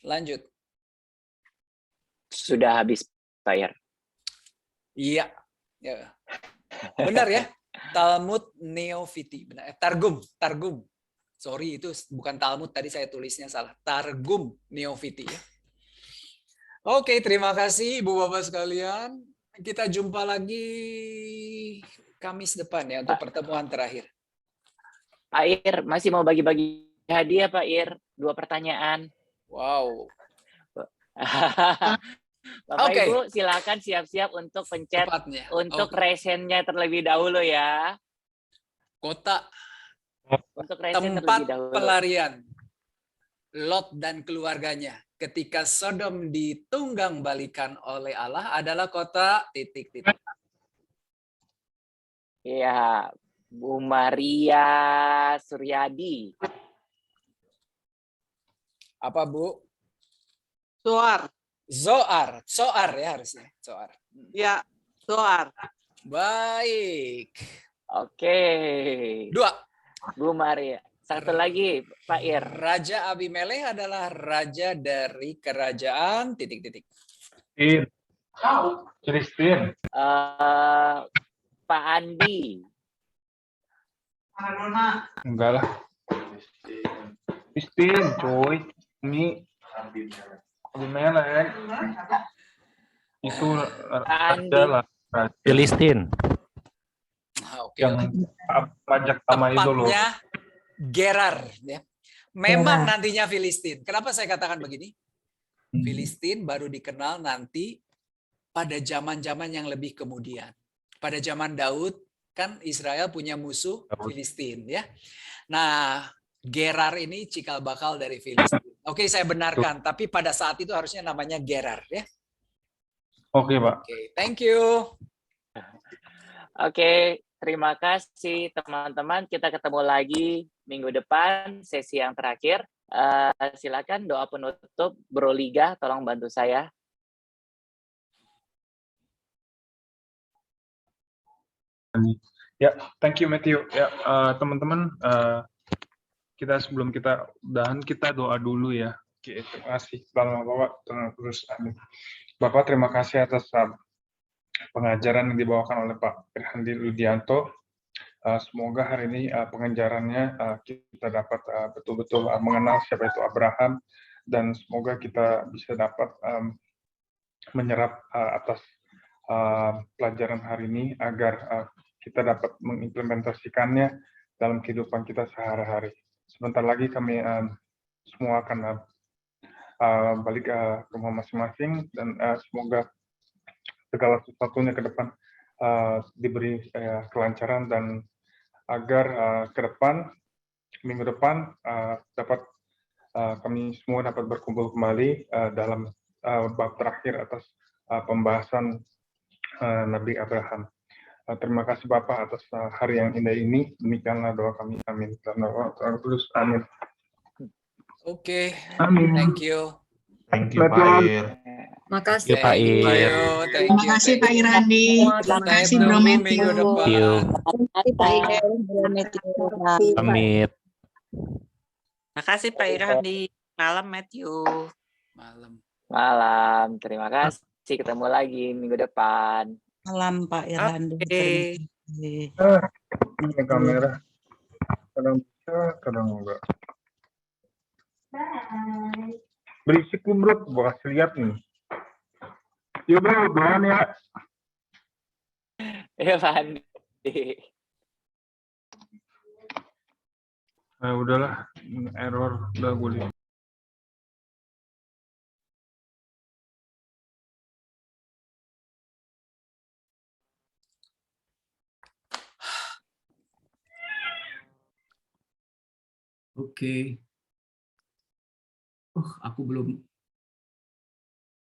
Lanjut. Sudah habis, Pak Ir. Iya. Ya. Benar ya? Talmud Neofiti. Benar. Targum. Sorry, itu bukan Talmud, tadi saya tulisnya salah. Targum Neofiti ya. Oke, terima kasih Ibu Bapak sekalian. Kita jumpa lagi Kamis depan ya untuk pertemuan terakhir. Pak Ir, masih mau bagi-bagi hadiah, Pak Ir. 2 pertanyaan. Wow. Bapak Oke. Ibu silakan siap-siap untuk pencet Tepatnya. untuk Oke. resennya terlebih dahulu ya. Kota Untuk resen tempat terlebih dahulu. pelarian Lot dan keluarganya ketika Sodom ditunggang balikan oleh Allah adalah kota ... Iya, Bu Maria Suryadi. Apa Bu? Zoar. Zoar ya harusnya. Zoar. Ya, Zoar. Baik. Oke. 2. Bu Maria. Satu lagi, Pak Ir. Raja Abimelekh adalah raja dari kerajaan ... Kristin. Pak Andi. Enggak lah. Kristin, coy. Ini Abimelekh. Itu adalah Filistin. Oke. yang pajak sama itu loh. Tepatnya Gerar ya. Memang nantinya Filistin. Kenapa saya katakan begini? Filistin baru dikenal nanti pada zaman-zaman yang lebih kemudian. Pada zaman Daud kan Israel punya musuh Filistin ya. Nah, Gerar ini cikal bakal dari Filistin. Oke, saya benarkan, tapi pada saat itu harusnya namanya Gerar ya. Oke, Pak. Oke, thank you. Oke, terima kasih teman-teman. Kita ketemu lagi minggu depan, sesi yang terakhir. Silakan doa penutup, Bro Liga, tolong bantu saya. Ya, thank you Matthew. Ya, teman-teman, sebelum kita udahan, kita doa dulu ya. Oke, terima kasih Bapak, terus amin. Bapak, terima kasih atas pengajaran yang dibawakan oleh Pak Irhandi Ludianto. Semoga hari ini pengajarannya kita dapat betul-betul mengenal siapa itu Abraham, dan semoga kita bisa dapat menyerap atas pelajaran hari ini agar kita dapat mengimplementasikannya dalam kehidupan kita sehari-hari. Sebentar lagi kami semua akan balik ke rumah masing-masing, dan semoga segala sesuatunya ke depan diberi kelancaran dan agar ke depan, minggu depan dapat kami semua dapat berkumpul kembali dalam bab terakhir atas pembahasan Nabi Abraham. Terima kasih Bapak atas hari yang indah ini. Demikianlah doa kami. Amin. Terus amin. Oke, Amin. thank you. Thank you Pak Ir. Makasih Pak Thank Ir. you, thank Terima you. kasih thank Pak you. Irandi. semua. Terima Terima kasih kasih. Bro Tunggu Matthew. minggu Thank depan. you. Pak Ir, Bro Matthew. Pamit. Makasih Pak Irandi. Malam Matthew. Malam. Malam. Terima kasih. Ketemu lagi minggu depan. Malam Pak Irandi. Oke. Terima kasih. Ini kamera kadang bisa, kadang enggak. Berisik lu bro, gua kasih lihat nih. Yuk bro, doain ya. Ya Pak Andi. Udahlah, error udah gue lihat. Oke. Aku belum